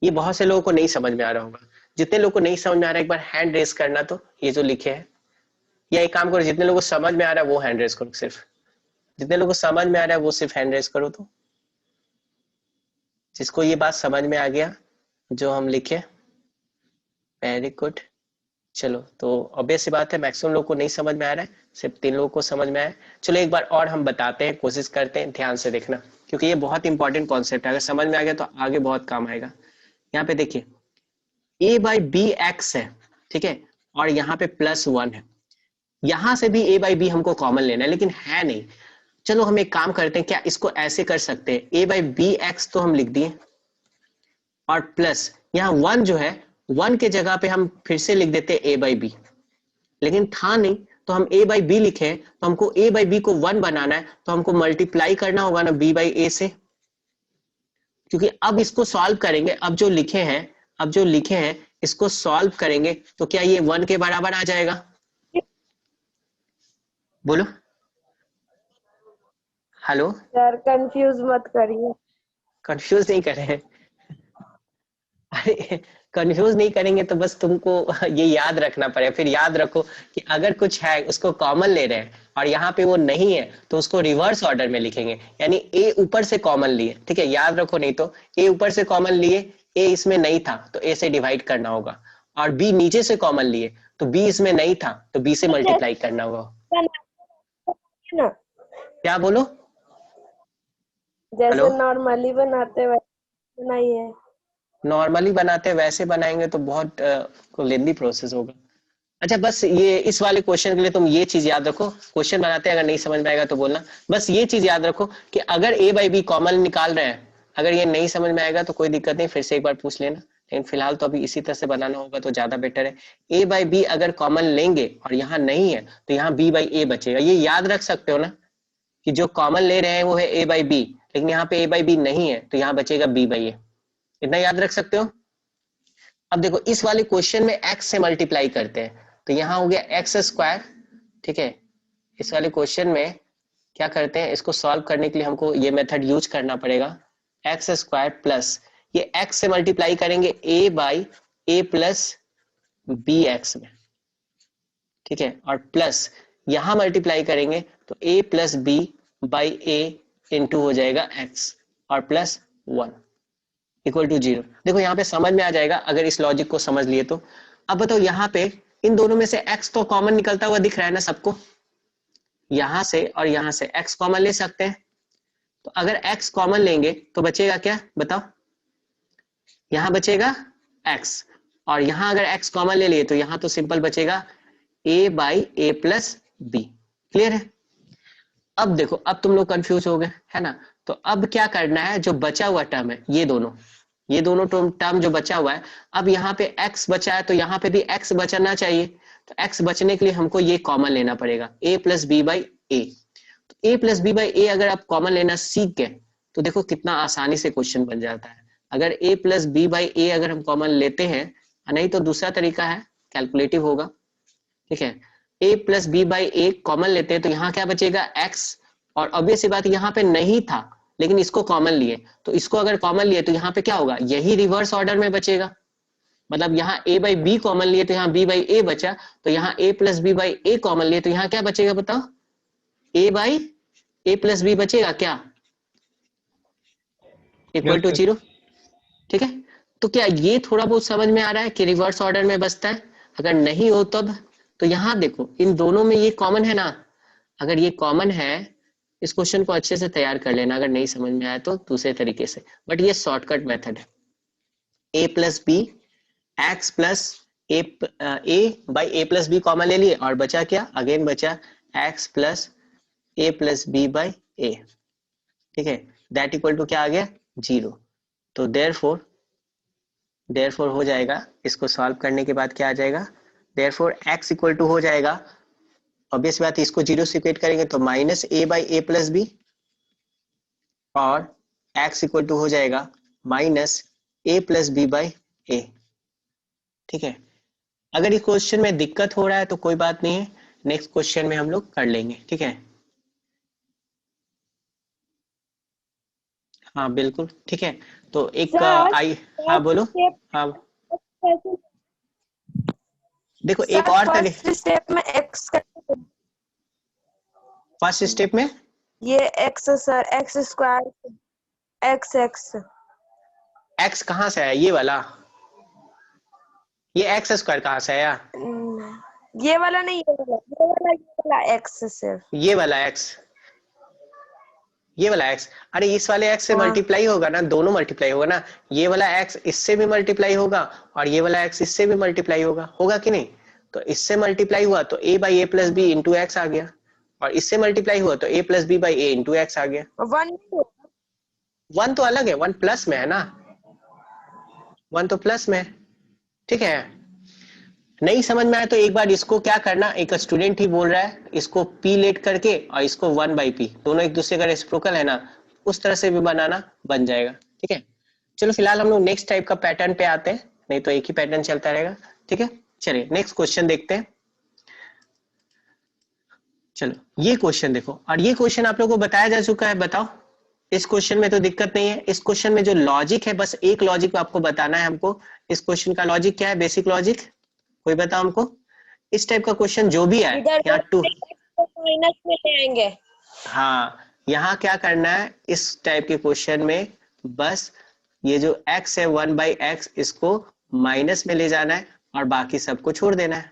[SPEAKER 1] ये बहुत से लोगों को नहीं समझ में आ रहा होगा। जितने लोगों को नहीं समझ में आ रहा है एक बार हैंड रेस करना, तो ये जो लिखे है, या एक काम करो, जितने लोगों को समझ में आ रहा है वो हैंड रेस करो, सिर्फ जितने लोगों को समझ में आ रहा है वो सिर्फ हैंड रेस करो। तो जिसको ये बात समझ में आ गया जो हम लिखे, वेरी गुड। चलो, तो ऑब्वियस सी बात है मैक्सिमम लोगों को नहीं समझ में आ रहा है, सिर्फ 3 लोगों को समझ में आया। चलो एक बार और हम बताते हैं, कोशिश करते हैं, ध्यान से देखना, क्योंकि ये बहुत इंपॉर्टेंट कॉन्सेप्ट है। अगर समझ में आ गया तो आगे बहुत काम आएगा। यहाँ पे देखिए, a बाई बी एक्स है, ठीक है, और यहाँ पे +1 है। यहां से भी a बाई बी हमको कॉमन लेना है, लेकिन है नहीं। चलो हम एक काम करते हैं, क्या इसको ऐसे कर सकते हैं, a बाई बी एक्स तो हम लिख दिए, और प्लस यहाँ 1 जो है, 1 के जगह पे हम फिर से लिख देते हैं a बाई बी, लेकिन था नहीं तो हम a बाई बी लिखे, तो हमको a बाई बी को 1 बनाना है, तो हमको मल्टीप्लाई करना होगा ना b बाई a से, क्योंकि अब इसको सॉल्व करेंगे, अब जो लिखे हैं इसको सॉल्व करेंगे, तो क्या ये 1 के बराबर आ जाएगा? बोलो, हेलो।
[SPEAKER 2] यार कंफ्यूज मत करिए।
[SPEAKER 1] कंफ्यूज नहीं कर रहे हैं? अरे कंफ्यूज नहीं करेंगे तो बस तुमको ये याद रखना पड़ेगा। फिर याद रखो कि अगर कुछ है उसको कॉमन ले रहे हैं और यहाँ पे वो नहीं है, तो उसको रिवर्स ऑर्डर में लिखेंगे, यानी ए ऊपर से कॉमन लिए, ठीक है, याद रखो। नहीं तो ए ऊपर से कॉमन लिए, ए इसमें नहीं था तो ए से डिवाइड करना होगा, और बी नीचे से कॉमन लिए तो बी इसमें नहीं था तो बी से मल्टीप्लाई करना होगा।
[SPEAKER 2] ना,
[SPEAKER 1] क्या बोलो?
[SPEAKER 2] जैसे
[SPEAKER 1] हेलो।
[SPEAKER 2] नॉर्मली बनाते वैसे बनाइए।
[SPEAKER 1] नॉर्मली बनाते वैसे बनाएंगे तो बहुत लेंदी प्रोसेस होगा। अच्छा, बस ये इस वाले क्वेश्चन के लिए तुम ये चीज याद रखो, क्वेश्चन बनाते अगर नहीं समझ में आएगा तो बोलना, बस ये चीज याद रखो कि अगर a बाई बी कॉमन निकाल रहे हैं, अगर ये नहीं समझ में आएगा तो कोई दिक्कत नहीं, फिर से एक बार पूछ लेना, लेकिन फिलहाल तो अभी इसी तरह से बनाना होगा तो ज्यादा बेटर है। a बाई बी अगर कॉमन लेंगे और यहाँ नहीं है तो यहाँ b बाई a बचेगा। ये याद रख सकते हो ना कि जो कॉमन ले रहे हैं वो है a बाई बी, लेकिन यहाँ पे a बाई बी नहीं है तो यहाँ बचेगा b बाई a। इतना याद रख सकते हो। अब देखो, इस वाले क्वेश्चन में x से मल्टीप्लाई करते हैं, तो यहाँ हो गया x स्क्वायर, ठीक है, इस वाले क्वेश्चन में क्या करते हैं, इसको सॉल्व करने के लिए हमको ये मेथड यूज करना पड़ेगा, एक्स स्क्वायर प्लस ये x से मल्टीप्लाई करेंगे a by A plus B X में, ठीक है, और प्लस यहां मल्टीप्लाई करेंगे तो a plus B by A into हो जाएगा x और प्लस 1 इक्वल टू 0। देखो यहाँ पे समझ में आ जाएगा अगर इस लॉजिक को समझ लिए तो। अब बताओ यहाँ पे इन दोनों में से x तो कॉमन निकलता हुआ दिख रहा है ना सबको, यहां से और यहां से x कॉमन ले सकते हैं, तो अगर x कॉमन लेंगे तो बचेगा क्या बताओ, यहां बचेगा x, और यहां अगर x कॉमन ले लिए तो यहां तो सिंपल बचेगा a by A plus B. Clear है? अब देखो अब तुम लोग कंफ्यूज हो गए है ना, तो अब क्या करना है, जो बचा हुआ टर्म है ये दोनों टर्म जो बचा हुआ है, अब यहाँ पे x बचा है तो यहाँ पे भी x बचना चाहिए, तो x बचने के लिए हमको ये कॉमन लेना पड़ेगा a प्लस बी बाई ए। तो a प्लस बी बाई ए अगर आप कॉमन लेना सीख गए तो देखो कितना आसानी से क्वेश्चन बन जाता है। अगर a प्लस बी बाई ए अगर हम कॉमन लेते हैं, नहीं तो दूसरा तरीका है कैलकुलेटिव होगा, ठीक है, a plus B by A common लेते हैं तो यहाँ क्या बचेगा x, और ऑब्वियस सी बात यहाँ पे नहीं था लेकिन इसको कॉमन लिए, तो इसको अगर कॉमन लिए तो यहाँ पे क्या होगा, यही रिवर्स ऑर्डर में बचेगा, मतलब यहाँ a बाई बी कॉमन लिए तो यहाँ b बाई ए बचा, तो यहाँ a plus B by A common लिए तो यहाँ क्या बचेगा बताओ, a by A plus B बचेगा क्या, इक्वल टू 0। ठीक है, तो क्या ये थोड़ा बहुत समझ में आ रहा है कि रिवर्स ऑर्डर में बचता है? अगर नहीं हो तब तो यहाँ देखो इन दोनों में ये कॉमन है ना, अगर ये कॉमन है इस क्वेश्चन को अच्छे से तैयार कर लेना, अगर नहीं समझ में आया तो दूसरे तरीके से, बट ये शॉर्टकट मेथड है। a plus B x plus a by A plus b common ले लिए और बचा क्या, अगेन बचा x plus a plus B by a, ठीक है, दैट इक्वल टू क्या आ गया 0। तो देयरफॉर हो जाएगा, इसको सॉल्व करने के बाद क्या आ जाएगा, देयरफॉर x इक्वल टू हो जाएगा, ऑब्वियस बात है इसको 0 से इक्वेट करेंगे तो minus a by A plus B, और x इक्वल टू हो जाएगा minus a plus B by a. ठीक है, अगर इस क्वेश्चन में दिक्कत हो रहा है तो कोई बात नहीं है, नेक्स्ट क्वेश्चन में हम लोग कर लेंगे। ठीक है, हाँ बिल्कुल ठीक है, तो एक हाँ बोलो। हाँ देखो एक और
[SPEAKER 2] फर्स्ट स्टेप में x
[SPEAKER 1] फर्स्ट स्टेप में
[SPEAKER 2] ये x sir, x square
[SPEAKER 1] x कहाँ से आया, ये वाला ये x स्क्वायर कहाँ से आया,
[SPEAKER 2] ये वाला नहीं, ये वाला x सिर्फ
[SPEAKER 1] ये वाला x, ये वाला x, अरे इस वाले x से मल्टीप्लाई होगा ना, दोनों मल्टीप्लाई होगा ना, ये वाला x इससे भी मल्टीप्लाई होगा और ये वाला x इससे भी मल्टीप्लाई होगा कि नहीं, तो इससे मल्टीप्लाई हुआ तो a by A plus B into x आ गया, और इससे मल्टीप्लाई हुआ तो a plus B by A into x आ गया। वन तो अलग है, वन प्लस में है ना, वन तो प्लस में। ठीक है, नहीं समझ में आया तो एक बार इसको क्या करना, एक स्टूडेंट ही बोल रहा है, इसको p लेट करके और इसको 1 बाई पी, दोनों एक दूसरे का रेसिप्रोकल है ना, उस तरह से भी बनाना बन जाएगा। ठीक है, चलो फिलहाल हम लोग नेक्स्ट टाइप का पैटर्न पे आते हैं, नहीं तो एक ही पैटर्न चलता रहेगा। ठीक है, चलिए नेक्स्ट क्वेश्चन देखते हैं। चलो ये क्वेश्चन देखो, और ये क्वेश्चन आप लोगों को बताया जा चुका है, बताओ इस क्वेश्चन में तो दिक्कत नहीं है। इस क्वेश्चन में जो लॉजिक है, बस एक लॉजिक आपको बताना है हमको, इस क्वेश्चन का लॉजिक क्या है, बेसिक लॉजिक कोई बताओ हमको। इस टाइप का क्वेश्चन जो भी आए यहाँ टू
[SPEAKER 2] माइनस में ले आएंगे,
[SPEAKER 1] हाँ यहाँ क्या करना है, इस टाइप के क्वेश्चन में बस ये जो x है 1 बाई एक्स इसको माइनस में ले जाना है और बाकी सबको छोड़ देना है,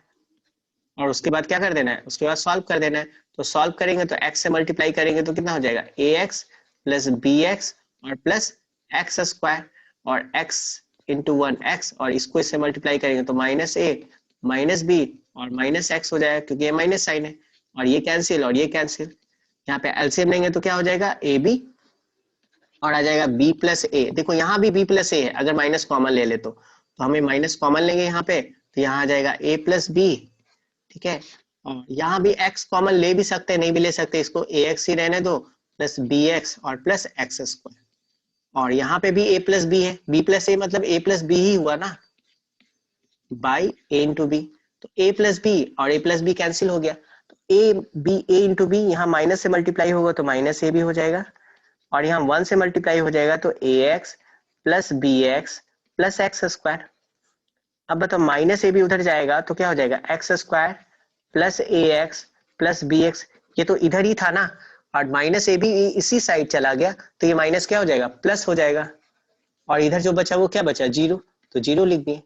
[SPEAKER 1] और उसके बाद क्या कर देना है, उसके बाद सॉल्व कर देना है। तो सॉल्व करेंगे तो x से मल्टीप्लाई करेंगे तो कितना हो जाएगा, ax प्लस bx और प्लस एक्स स्क्वायर, और x इंटू 1x, और इसको इससे मल्टीप्लाई करेंगे तो माइनस a माइनस बी और माइनस एक्स हो जाएगा, क्योंकि ये माइनस साइन है, और ये कैंसिल और ये कैंसिल, यहाँ पे एलसीएम लेंगे तो क्या हो जाएगा ए बी, और आ जाएगा b प्लस ए। देखो यहाँ भी b प्लस ए है, अगर माइनस कॉमन ले ले तो हमें माइनस कॉमन लेंगे यहाँ पे, तो यहाँ आ जाएगा a प्लस बी। ठीक है, और यहाँ भी x कॉमन ले भी सकते हैं, नहीं भी ले सकते, इसको ax ही रहने दो, प्लस bx और प्लस एक्स स्क्वायर, और यहाँ पे भी a प्लस बी है, b प्लस ए मतलब a प्लस बी ही हुआ ना, बाई ए इंटू बी, तो a प्लस बी और a प्लस बी कैंसिल हो गया, तो A B, A into B, यहाँ माइनस से मल्टीप्लाई होगा तो माइनस ए भी हो जाएगा, और यहाँ 1 से मल्टीप्लाई हो जाएगा तो a x plus B x plus x square. अब बताओ माइनस ए भी उधर जाएगा तो क्या हो जाएगा, एक्स स्क्वायर प्लस ए एक्स प्लस बी एक्स, ये तो इधर ही था ना, और माइनस ए भी इसी साइड चला गया तो ये माइनस क्या हो जाएगा, प्लस हो जाएगा, और इधर जो बचा वो क्या बचा, जीरो, तो जीरो लिख दिए।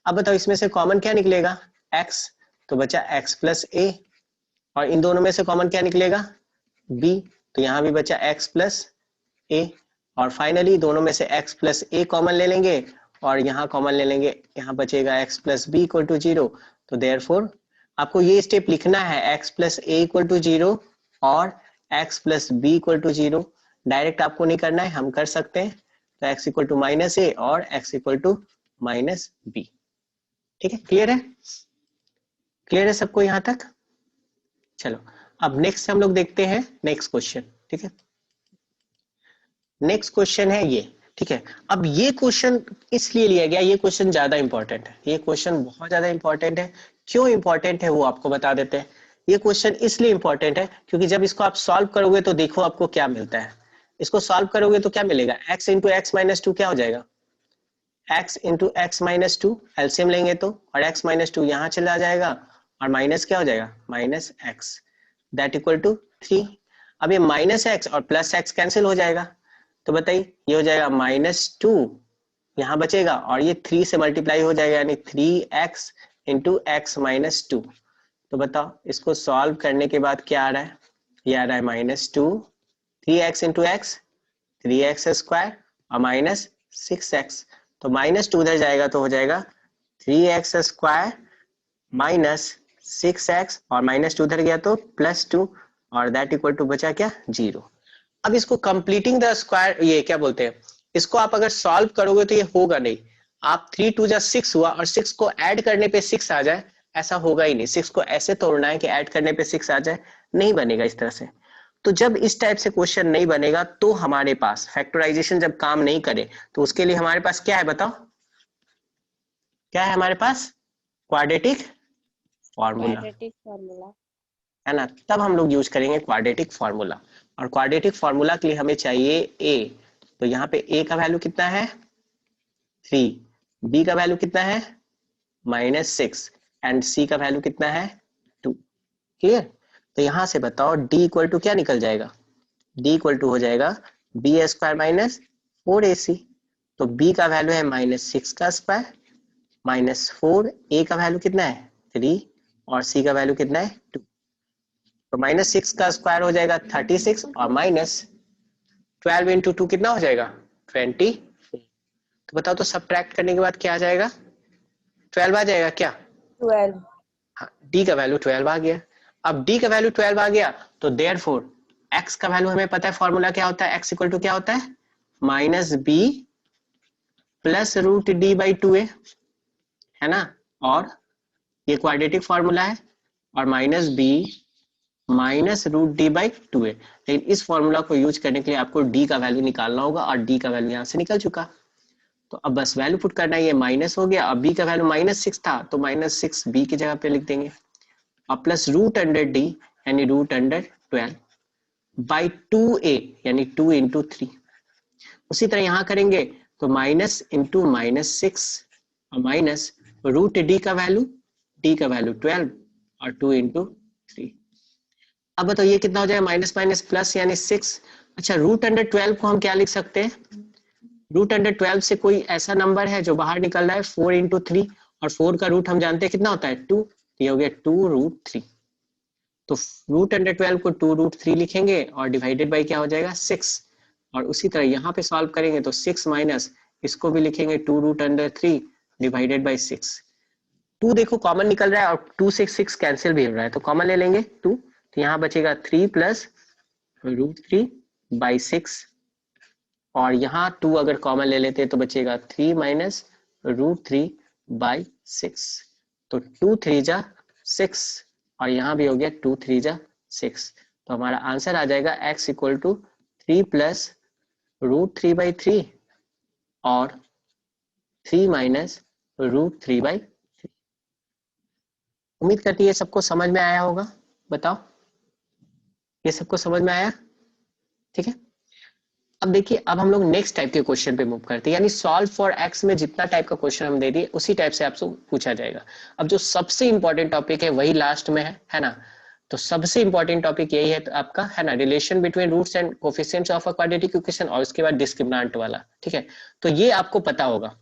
[SPEAKER 1] अब बताओ इसमें से कॉमन क्या निकलेगा, x, तो बचा x प्लस ए, और इन दोनों में से कॉमन क्या निकलेगा, b, तो यहाँ भी बचा x प्लस ए, और फाइनली दोनों में से x प्लस ए कॉमन ले लेंगे और यहाँ कॉमन ले लेंगे, यहाँ बचेगा x plus B equal to zero. तो देयरफॉर आपको ये स्टेप लिखना है, x plus A equal to zero और x plus B equal to zero. Direct आपको नहीं करना है, हम कर सकते हैं, तो x equal to minus A और x equal to minus B. ठीक है, क्लियर है, क्लियर है सबको यहाँ तक? चलो अब नेक्स्ट हम लोग देखते हैं नेक्स्ट क्वेश्चन। ठीक है, नेक्स्ट क्वेश्चन है ये। ठीक है, अब ये क्वेश्चन इसलिए लिया गया, ये क्वेश्चन ज्यादा इंपॉर्टेंट है, ये क्वेश्चन बहुत ज्यादा इंपॉर्टेंट है। क्यों इंपॉर्टेंट है वो आपको बता देते हैं। ये क्वेश्चन इसलिए इंपॉर्टेंट है क्योंकि जब इसको आप सॉल्व करोगे तो देखो आपको क्या मिलता है। इसको सॉल्व करोगे तो क्या मिलेगा, x into x minus two क्या हो जाएगा, x into x minus two, LCM लेंगे तो, और x माइनस टू यहाँ चला जाएगा और माइनस क्या हो जाएगा, minus X, that equal to 3। अब ये माइनस एक्स और प्लस एक्स कैंसिल हो जाएगा, तो बताइए ये हो जाएगा माइनस टू, यहाँ बचेगा और ये 3 से मल्टीप्लाई हो जाएगा, यानी 3x into x minus two. तो बताओ इसको सॉल्व करने के बाद क्या आ रहा है, ये आ रहा है minus two, 3x into x 3x square और माइनस 6x, तो माइनस टू उधर जाएगा तो हो जाएगा 3x स्क्वायर माइनस 6x, और माइनस टू उधर गया तो प्लस टू, और दैट इक्वल टू बचा क्या, जीरो। अब इसको कंप्लीटिंग द स्क्वायर, ये क्या बोलते हैं, इसको आप अगर सॉल्व करोगे तो ये होगा नहीं। आप 3 टू जा 6 हुआ और 6 को ऐड करने पे 6 आ जाए, ऐसा होगा ही नहीं। 6 को ऐसे तोड़ना है कि ऐड करने पे 6 आ जाए, नहीं बनेगा इस तरह से। तो जब इस टाइप से क्वेश्चन नहीं बनेगा तो हमारे पास फैक्टराइजेशन जब काम नहीं करे तो उसके लिए हमारे पास क्या है बताओ, क्या है हमारे पास, क्वाड्रेटिक फॉर्मूला,
[SPEAKER 2] क्वाड्रेटिक फॉर्मूला।
[SPEAKER 1] है ना। तब हम लोग यूज करेंगे क्वाड्रेटिक फॉर्मूला, और क्वाड्रेटिक फॉर्मूला के लिए हमें चाहिए a, तो यहाँ पे a का वैल्यू कितना है 3, b का वैल्यू कितना है -6 एंड c का वैल्यू कितना है 2। क्लियर, तो यहाँ से बताओ d इक्वल टू क्या निकल जाएगा, d इक्वल टू हो जाएगा b स्क्वायर माइनस 4ac, तो b का वैल्यू है -6 का स्क्वायर माइनस 4, a का वैल्यू कितना है 3 और c का वैल्यू कितना है 2, तो -6 का स्क्वायर हो जाएगा 36 और माइनस 12 इंटू 2 कितना हो जाएगा 20। तो बताओ तो सब्ट्रैक्ट करने के बाद क्या आ जाएगा, 12 आ जाएगा क्या,
[SPEAKER 2] 12।
[SPEAKER 1] हाँ, d का वैल्यू 12 आ गया। अब d का वैल्यू 12 आ गया तो देयरफॉर x का वैल्यू हमें पता है, फॉर्मूला क्या होता है, x इक्वल टू क्या होता है -b plus root D by 2a, है ना। और ये क्वाड्रेटिक फॉर्मूला है, और -b minus root D by 2a, लेकिन इस फॉर्मूला को यूज करने के लिए आपको d का वैल्यू निकालना होगा, और d का वैल्यू यहाँ से निकल चुका, तो अब बस वैल्यू पुट करना है, ये माइनस हो गया। अब b का वैल्यू -6 था तो -6 b की जगह पे लिख देंगे, और प्लस रूट अंडर d यानी रूट अंडर 12 बाई 2a यानी 2 इंटू 3। उसी तरह यहाँ करेंगे तो माइनस इंटू -6 और माइनस रूट d का वैल्यू 12 और 2 इंटू 3। अब बताओ ये कितना हो जाएगा, माइनस माइनस प्लस यानी 6। अच्छा, रूट अंडर 12 को हम क्या लिख सकते हैं, रूट अंडर 12 से कोई ऐसा नंबर है जो बाहर निकल रहा है 4 इंटू 3, और 4 का रूट हम जानते हैं कितना होता है 2, ये हो गया 2 रूट 3। तो रूट अंडर 12 को 2 रूट 3 लिखेंगे और डिवाइडेड बाई क्या हो जाएगा 6, और उसी तरह यहाँ पे सॉल्व करेंगे तो 6 माइनस इसको भी लिखेंगे 2 रूट अंडर 3 डिवाइडेड बाई 6। 2 देखो कॉमन निकल रहा है और 2 से 6 कैंसिल भी हो रहा है, तो कॉमन ले लेंगे 2, तो यहाँ बचेगा 3 प्लस रूट 3 बाई 6, और यहाँ 2 अगर कॉमन ले लेते हैं तो बचेगा 3 माइनस रूट 3 बाई 6, तो 2 3 जा 6, और यहाँ भी हो गया 2 3 जा 6, तो हमारा आंसर आ जाएगा x equal to 3 plus root 3 by 3 और 3 माइनस रूट 3 बाई 3। उम्मीद करती है सबको समझ में आया होगा। बताओ, ये सबको समझ में आया? ठीक है, अब देखिए, अब हम लोग नेक्स्ट टाइप के क्वेश्चन पे मूव करते हैं, यानी सॉल्व फॉर एक्स में जितना टाइप का क्वेश्चन हम दे दिए उसी टाइप से आपसे पूछा जाएगा। अब जो सबसे इंपॉर्टेंट टॉपिक है वही लास्ट में है ना? तो सबसे इंपॉर्टेंट टॉपिक यही है तो आपका, है ना, relation between roots and coefficients of a quadratic equation, और उसके बाद डिस्क्रिमिनेंट वाला। ठीक है, तो ये आपको पता होगा।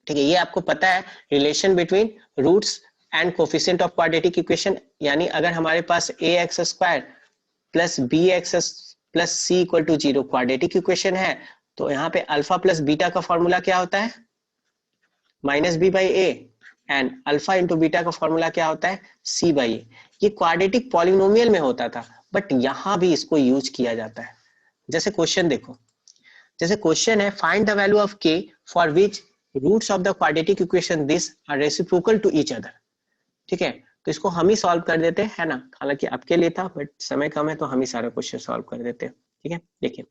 [SPEAKER 1] ठीक है, ये आपको पता है, relation between roots and coefficient of quadratic equation, यानी अगर हमारे पास a x square plus B x plus c equal to 0 quadratic equation है, तो यहाँ पे अल्फा प्लस बीटा का फॉर्मूला क्या होता है? Minus b by a, and alpha into beta का फॉर्मूला क्या होता है? C by a. ये क्वाड्रेटिक पॉलिनोमियल में होता था, बट यहाँ भी इसको यूज किया जाता है। जैसे क्वेश्चन देखो, जैसे क्वेश्चन है, find the value of K for which roots of the quadratic equation this are reciprocal to each other. ठीक है, तो इसको हम ही सॉल्व कर देते हैं, है ना? हालांकि आपके लिए था, बट समय कम है तो हम ही सारा क्वेश्चन सॉल्व कर देते हैं। ठीक है, देखिए,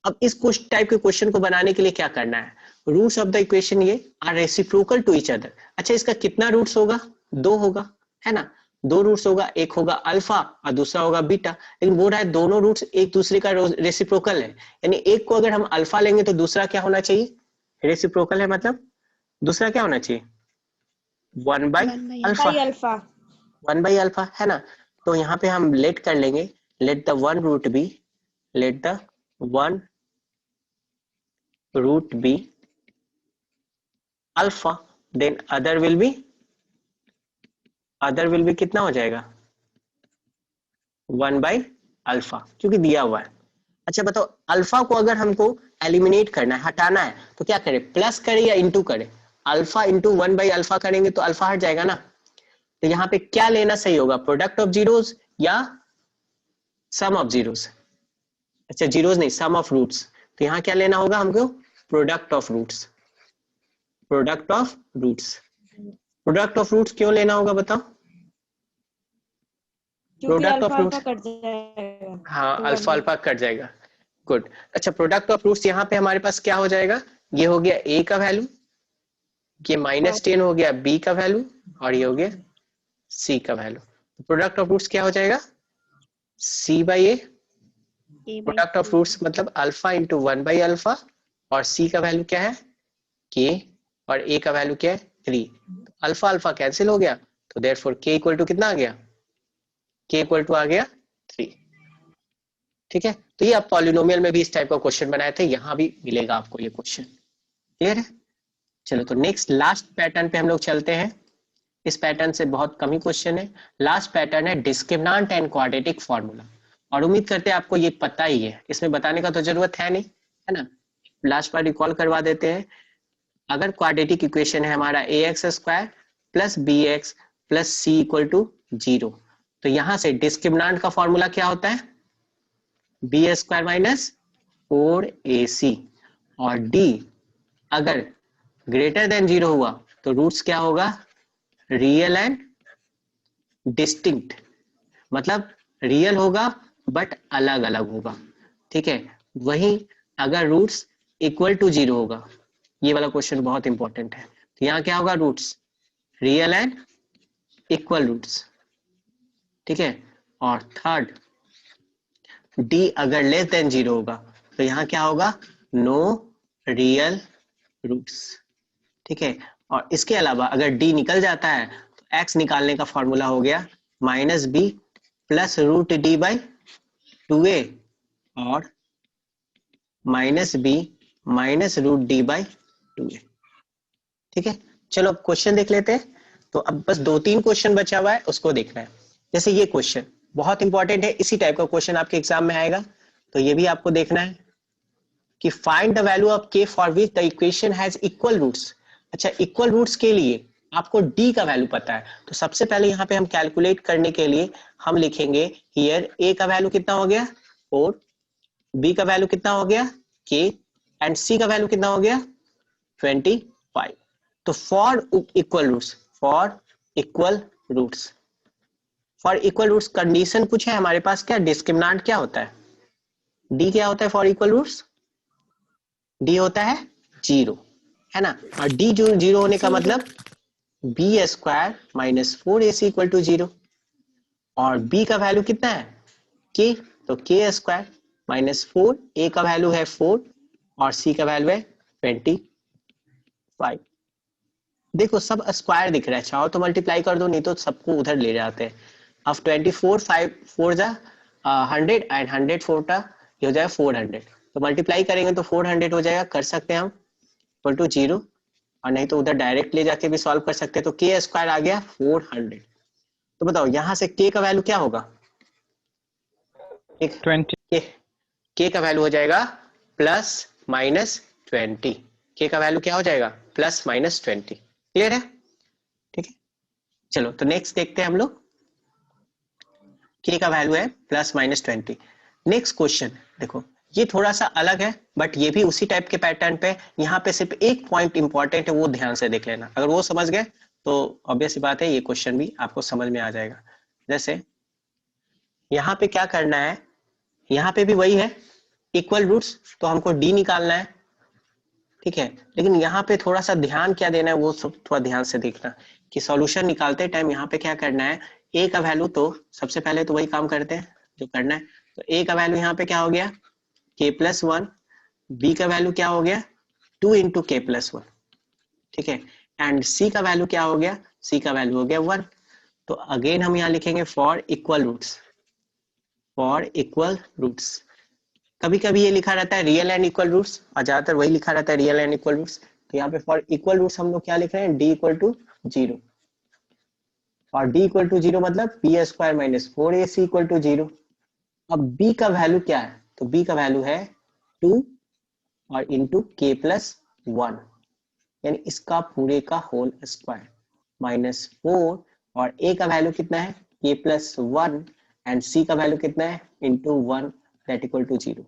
[SPEAKER 1] अब इस टाइप के क्वेश्चन को बनाने के लिए क्या करना है? रूट्स ऑफ द इक्वेशन ये are reciprocal to each other. अच्छा, इसका कितना रूट्स होगा? 2 होगा, है ना? 2 रूट्स होगा, एक होगा अल्फा और दूसरा होगा बीटा, लेकिन बोल रहा है दोनों रूट्स एक दूसरे का रेसिप्रोकल है, यानी एक को अगर हम अल्फा लेंगे तो दूसरा क्या होना चाहिए? रेसिप्रोकल है, मतलब दूसरा क्या होना चाहिए? 1 by
[SPEAKER 3] 1 by
[SPEAKER 1] alpha,
[SPEAKER 2] by alpha.
[SPEAKER 1] 1 by alpha, है ना? तो यहाँ पे हम लेट कर लेंगे, let the one root be, let the one root be alpha, then other will be, other will be कितना हो जाएगा? 1 बाई अल्फा, क्योंकि दिया हुआ है। अच्छा बताओ, अल्फा को अगर हमको एलिमिनेट करना है, हटाना है, तो क्या करें? प्लस करें या इंटू करें? अल्फा इंटू 1 बाई अल्फा करेंगे तो अल्फा हट जाएगा ना। तो यहाँ पे क्या लेना सही होगा? प्रोडक्ट ऑफ जीरोस या सम ऑफ जीरोस? अच्छा, जीरोस नहीं, सम ऑफ रूट्स। तो यहाँ क्या लेना होगा हमको? Product of roots, product of roots. Product of roots क्यों लेना होगा बताओ?
[SPEAKER 2] क्योंकि
[SPEAKER 1] product of
[SPEAKER 2] alpha
[SPEAKER 1] roots,
[SPEAKER 2] alpha कट जाएगा
[SPEAKER 1] हाँ,
[SPEAKER 2] तो
[SPEAKER 1] अल्फा
[SPEAKER 2] 1
[SPEAKER 1] अल्फा कट जाएगा। गुड। अच्छा, प्रोडक्ट ऑफ रूट्स यहाँ पे हमारे पास क्या हो जाएगा? ये हो गया ए का वैल्यू, ये -10 हो गया बी का वैल्यू, और ये हो गया सी का वैल्यू। तो प्रोडक्ट ऑफ रूट्स क्या हो जाएगा? सी by A.
[SPEAKER 3] A by
[SPEAKER 1] product of roots मतलब अल्फा इंटू 1 बाई अल्फा, और सी का वैल्यू क्या है? के, और ए का वैल्यू क्या है? 3। तो अल्फा अल्फा कैंसिल हो गया, तो देयरफॉर के इक्वल टू कितना आ गया? के इक्वल टू आ गया 3। ठीक है, तो ये आप पॉलिनोमियल में भी इस टाइप का क्वेश्चन बनाए थे, यहाँ भी मिलेगा आपको ये क्वेश्चन। क्लियर है? चलो, तो नेक्स्ट लास्ट पैटर्न पे हम लोग चलते हैं। इस पैटर्न से बहुत कम ही क्वेश्चन है। लास्ट पैटर्न है डिस्क्रिमिनेंट एंड क्वाड्रेटिक फार्मूला, और उम्मीद करते हैं आपको ये पता ही है, इसमें बताने का तो जरूरत है नहीं, है ना? लास्ट बार रिकॉल करवा देते हैं। अगर क्वाड्रेटिक इक्वेशन है हमारा a x square plus B x plus c equal to 0, तो यहां से डिस्क्रिमिनेंट का फॉर्मूला क्या होता है? बी स्क्वायर माइनस 4ac, और डी अगर ग्रेटर देन 0 हुआ तो रूट्स क्या होगा? रियल एंड डिस्टिंक्ट, मतलब रियल होगा बट अलग अलग होगा। ठीक है, वहीं अगर रूट्स इक्वल टू 0 होगा, ये वाला क्वेश्चन बहुत इंपॉर्टेंट है, तो यहाँ क्या होगा? Roots real and equal roots. ठीक है, और थर्ड, डी अगर लेस देन 0 होगा तो यहाँ क्या होगा? No real roots. ठीक है, और इसके अलावा अगर डी निकल जाता है तो एक्स निकालने का फॉर्मूला हो गया -b plus root D by 2a, और -b minus root D by 2a। ठीक है, चलो अब क्वेश्चन देख लेते हैं। तो अब बस 2-3 क्वेश्चन बचा हुआ है, उसको देखना है। जैसे ये क्वेश्चन बहुत इंपॉर्टेंट है, इसी टाइप का क्वेश्चन आपके एग्जाम में आएगा, तो ये भी आपको देखना है कि find the value of K for which the equation has equal roots. अच्छा, इक्वल रूट्स के लिए आपको डी का वैल्यू पता है, तो सबसे पहले यहाँ पे हम कैलकुलेट करने के लिए हम लिखेंगे हियर ए का वैल्यू कितना हो गया? 4, बी का वैल्यू कितना हो गया? के, एंड सी का वैल्यू कितना हो गया? 25। तो for equal roots, for equal roots, for equal roots condition कुछ है हमारे पास, क्या डिस्क्रिमिनेंट क्या होता है? डी क्या होता है फॉर इक्वल रूट्स? डी होता है 0, है ना? और डी जो 0 होने का मतलब B square minus 4ac equal to 0। और b का वैल्यू कितना है k, तो k स्क्वायर माइनस 4, a का वैल्यू है 4 और c का वैल्यू है 25। देखो सब स्क्वायर दिख रहा है, चाहो तो मल्टीप्लाई कर दो, नहीं तो सबको उधर ले जाते हैं। अब 24 5 4 जा 100 एंड 100 4 टा ये हो जाएगा 400, तो मल्टीप्लाई करेंगे तो 400 हो जाएगा, कर सकते हैं हम इक्वल टू 0, और नहीं तो उधर डायरेक्ट ले जाके भी सॉल्व कर सकते हैं। तो के स्क्वायर आ गया 400। तो बताओ यहाँ से के का वैल्यू क्या होगा?
[SPEAKER 4] 20।
[SPEAKER 1] के का वैल्यू हो जाएगा प्लस माइनस 20। के का वैल्यू क्या हो जाएगा? Plus minus 20। क्लियर है? ठीक है, चलो तो नेक्स्ट देखते हैं हम लोग। के का वैल्यू है प्लस माइनस 20। नेक्स्ट क्वेश्चन देखो, ये थोड़ा सा अलग है बट ये भी उसी टाइप के पैटर्न पे। यहाँ पे सिर्फ एक पॉइंट इंपॉर्टेंट है, वो ध्यान से देख लेना। अगर वो समझ गए तो ऑब्वियस बात है ये क्वेश्चन भी आपको समझ में आ जाएगा। जैसे यहाँ पे क्या करना है, यहाँ पे भी वही है इक्वल रूट्स, तो हमको डी निकालना है, ठीक है। लेकिन यहाँ पे थोड़ा सा ध्यान क्या देना है वो सब थोड़ा ध्यान से देखना कि सॉल्यूशन निकालते टाइम यहाँ पे क्या करना है। ए का वैल्यू तो सबसे पहले तो वही काम करते हैं जो करना है। तो ए का वैल्यू यहाँ पे क्या हो गया k प्लस 1, बी का वैल्यू क्या हो गया 2 इंटू के प्लस 1, ठीक है। एंड सी का वैल्यू क्या हो गया, सी का वैल्यू हो गया 1। तो अगेन हम यहाँ लिखेंगे for equal roots, for equal roots. कभी कभी ये लिखा रहता है रियल एंड इक्वल रूट्स, और ज्यादातर वही लिखा रहता है रियल एंड इक्वल रूट्स। तो यहाँ पे फॉर इक्वल रूट्स हम लोग क्या लिख रहे हैं, डी इक्वल टू 0, और डी इक्वल टू 0 मतलब B square minus 4ac equal to 0। अब बी का वैल्यू क्या है, तो बी का वैल्यू है 2 और इंटू के प्लस 1, यानी इसका पूरे का होल स्क्वायर माइनस 4, और ए का वैल्यू कितना है के प्लस 1 एंड सी का वैल्यू कितना है इंटू 1 दैट इक्वल टू 0।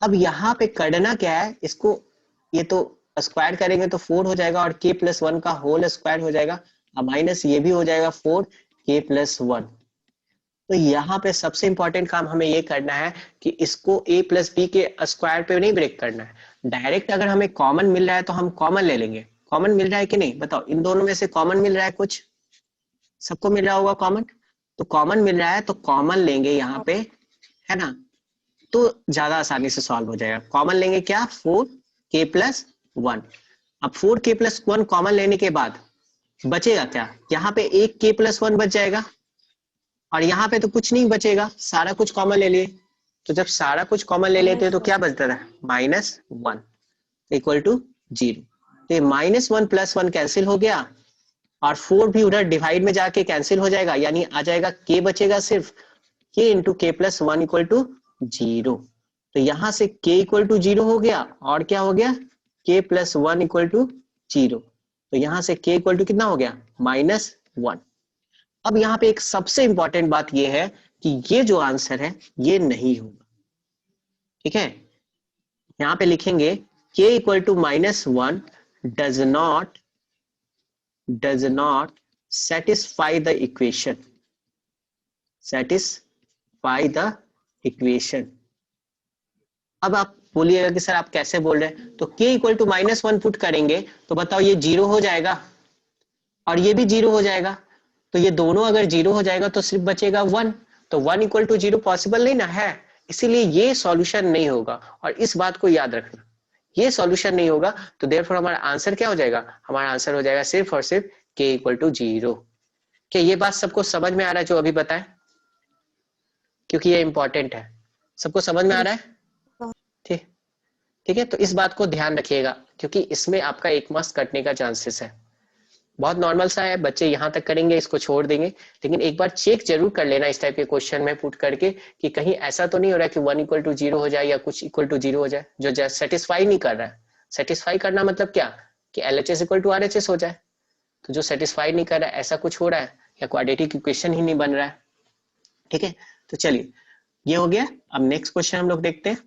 [SPEAKER 1] अब यहाँ पे करना क्या है, इसको ये तो स्क्वायर करेंगे तो 4 हो जाएगा और k प्लस 1 का होल स्क्वायर हो जाएगा, और माइनस ये भी हो जाएगा 4 k प्लस 1। तो यहाँ पे सबसे इंपॉर्टेंट काम हमें ये करना है कि इसको a प्लस बी के स्क्वायर पे नहीं ब्रेक करना है, डायरेक्ट अगर हमें कॉमन मिल रहा है तो हम कॉमन ले लेंगे। कॉमन मिल रहा है कि नहीं बताओ, इन दोनों में से कॉमन मिल रहा है, कुछ सबको मिल रहा होगा कॉमन। तो कॉमन मिल रहा है तो कॉमन लेंगे यहाँ पे, है ना, तो ज्यादा आसानी से सॉल्व हो जाएगा। कॉमन लेंगे क्या 4k प्लस 1। अब 4k प्लस 1 कॉमन लेने के बाद बचेगा क्या, यहाँ पे एक k प्लस 1 बच जाएगा, और यहाँ पे तो कुछ नहीं बचेगा, सारा कुछ कॉमन ले लिए। तो जब सारा कुछ कॉमन ले लेते हैं तो क्या बचता है माइनस 1 इक्वल टू 0। तो ये माइनस 1 प्लस 1 कैंसिल हो गया, और 4 भी उधर डिवाइड में जाके कैंसिल हो जाएगा, यानी आ जाएगा k बचेगा सिर्फ, k इंटू के प्लस 1 इक्वल टू 0। तो यहां से k इक्वल टू 0 हो गया, और क्या हो गया k प्लस 1 इक्वल टू 0। तो यहां से k इक्वल टू कितना हो गया माइनस 1। अब यहाँ पे एक सबसे इंपॉर्टेंट बात यह है कि ये जो आंसर है ये नहीं होगा, ठीक है। यहाँ पे लिखेंगे k equal to minus 1 does not satisfy the equation, satisfy the equation। अब आप बोलिएगा कि सर आप कैसे बोल रहे हैं, तो k equal to minus 1 put करेंगे तो बताओ ये 0 हो जाएगा और ये भी 0 हो जाएगा। तो ये दोनों अगर 0 हो जाएगा तो सिर्फ बचेगा 1, तो 1 इक्वल टू 0 पॉसिबल नहीं ना है, इसीलिए ये सॉल्यूशन नहीं होगा। और इस बात को याद रखना, ये सॉल्यूशन नहीं होगा, तो देयरफॉर हमारा आंसर क्या हो जाएगा, हमारा आंसर हो जाएगा सिर्फ और सिर्फ k इक्वल टू 0। क्या ये बात सबको समझ में आ रहा है जो अभी बताएं, क्योंकि ये इंपॉर्टेंट है। सबको समझ में आ रहा है? ठीक, ठीक है। तो इस बात को ध्यान रखिएगा क्योंकि इसमें आपका एक मार्क्स कटने का चांसेस है। बहुत नॉर्मल सा है, बच्चे यहाँ तक करेंगे, इसको छोड़ देंगे। लेकिन एक बार चेक जरूर कर लेना इस टाइप के क्वेश्चन में पुट करके कि कहीं ऐसा तो नहीं हो रहा है कि 1 इक्वल टू 0 हो जाए या कुछ इक्वल टू 0 हो जाए जो सेटिस्फाई नहीं कर रहा है। सेटिस्फाई करना मतलब क्या कि LHS इक्वल टू RHS हो जाए, तो जो सेटिस्फाई नहीं कर रहा है ऐसा कुछ हो रहा है, या क्वाड्रेटिक इक्वेशन ही नहीं बन रहा है। ठीक है, तो चलिए ये हो गया। अब नेक्स्ट क्वेश्चन हम लोग देखते हैं।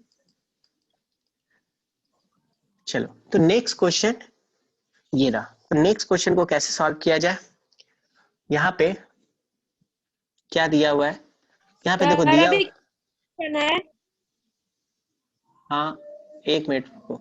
[SPEAKER 1] चलो तो नेक्स्ट क्वेश्चन ये रहा। तो नेक्स्ट क्वेश्चन को कैसे सॉल्व किया जाए, यहाँ पे क्या दिया हुआ है, यहाँ पे देखो दिया,
[SPEAKER 2] है।
[SPEAKER 1] हाँ एक मिनट रुको।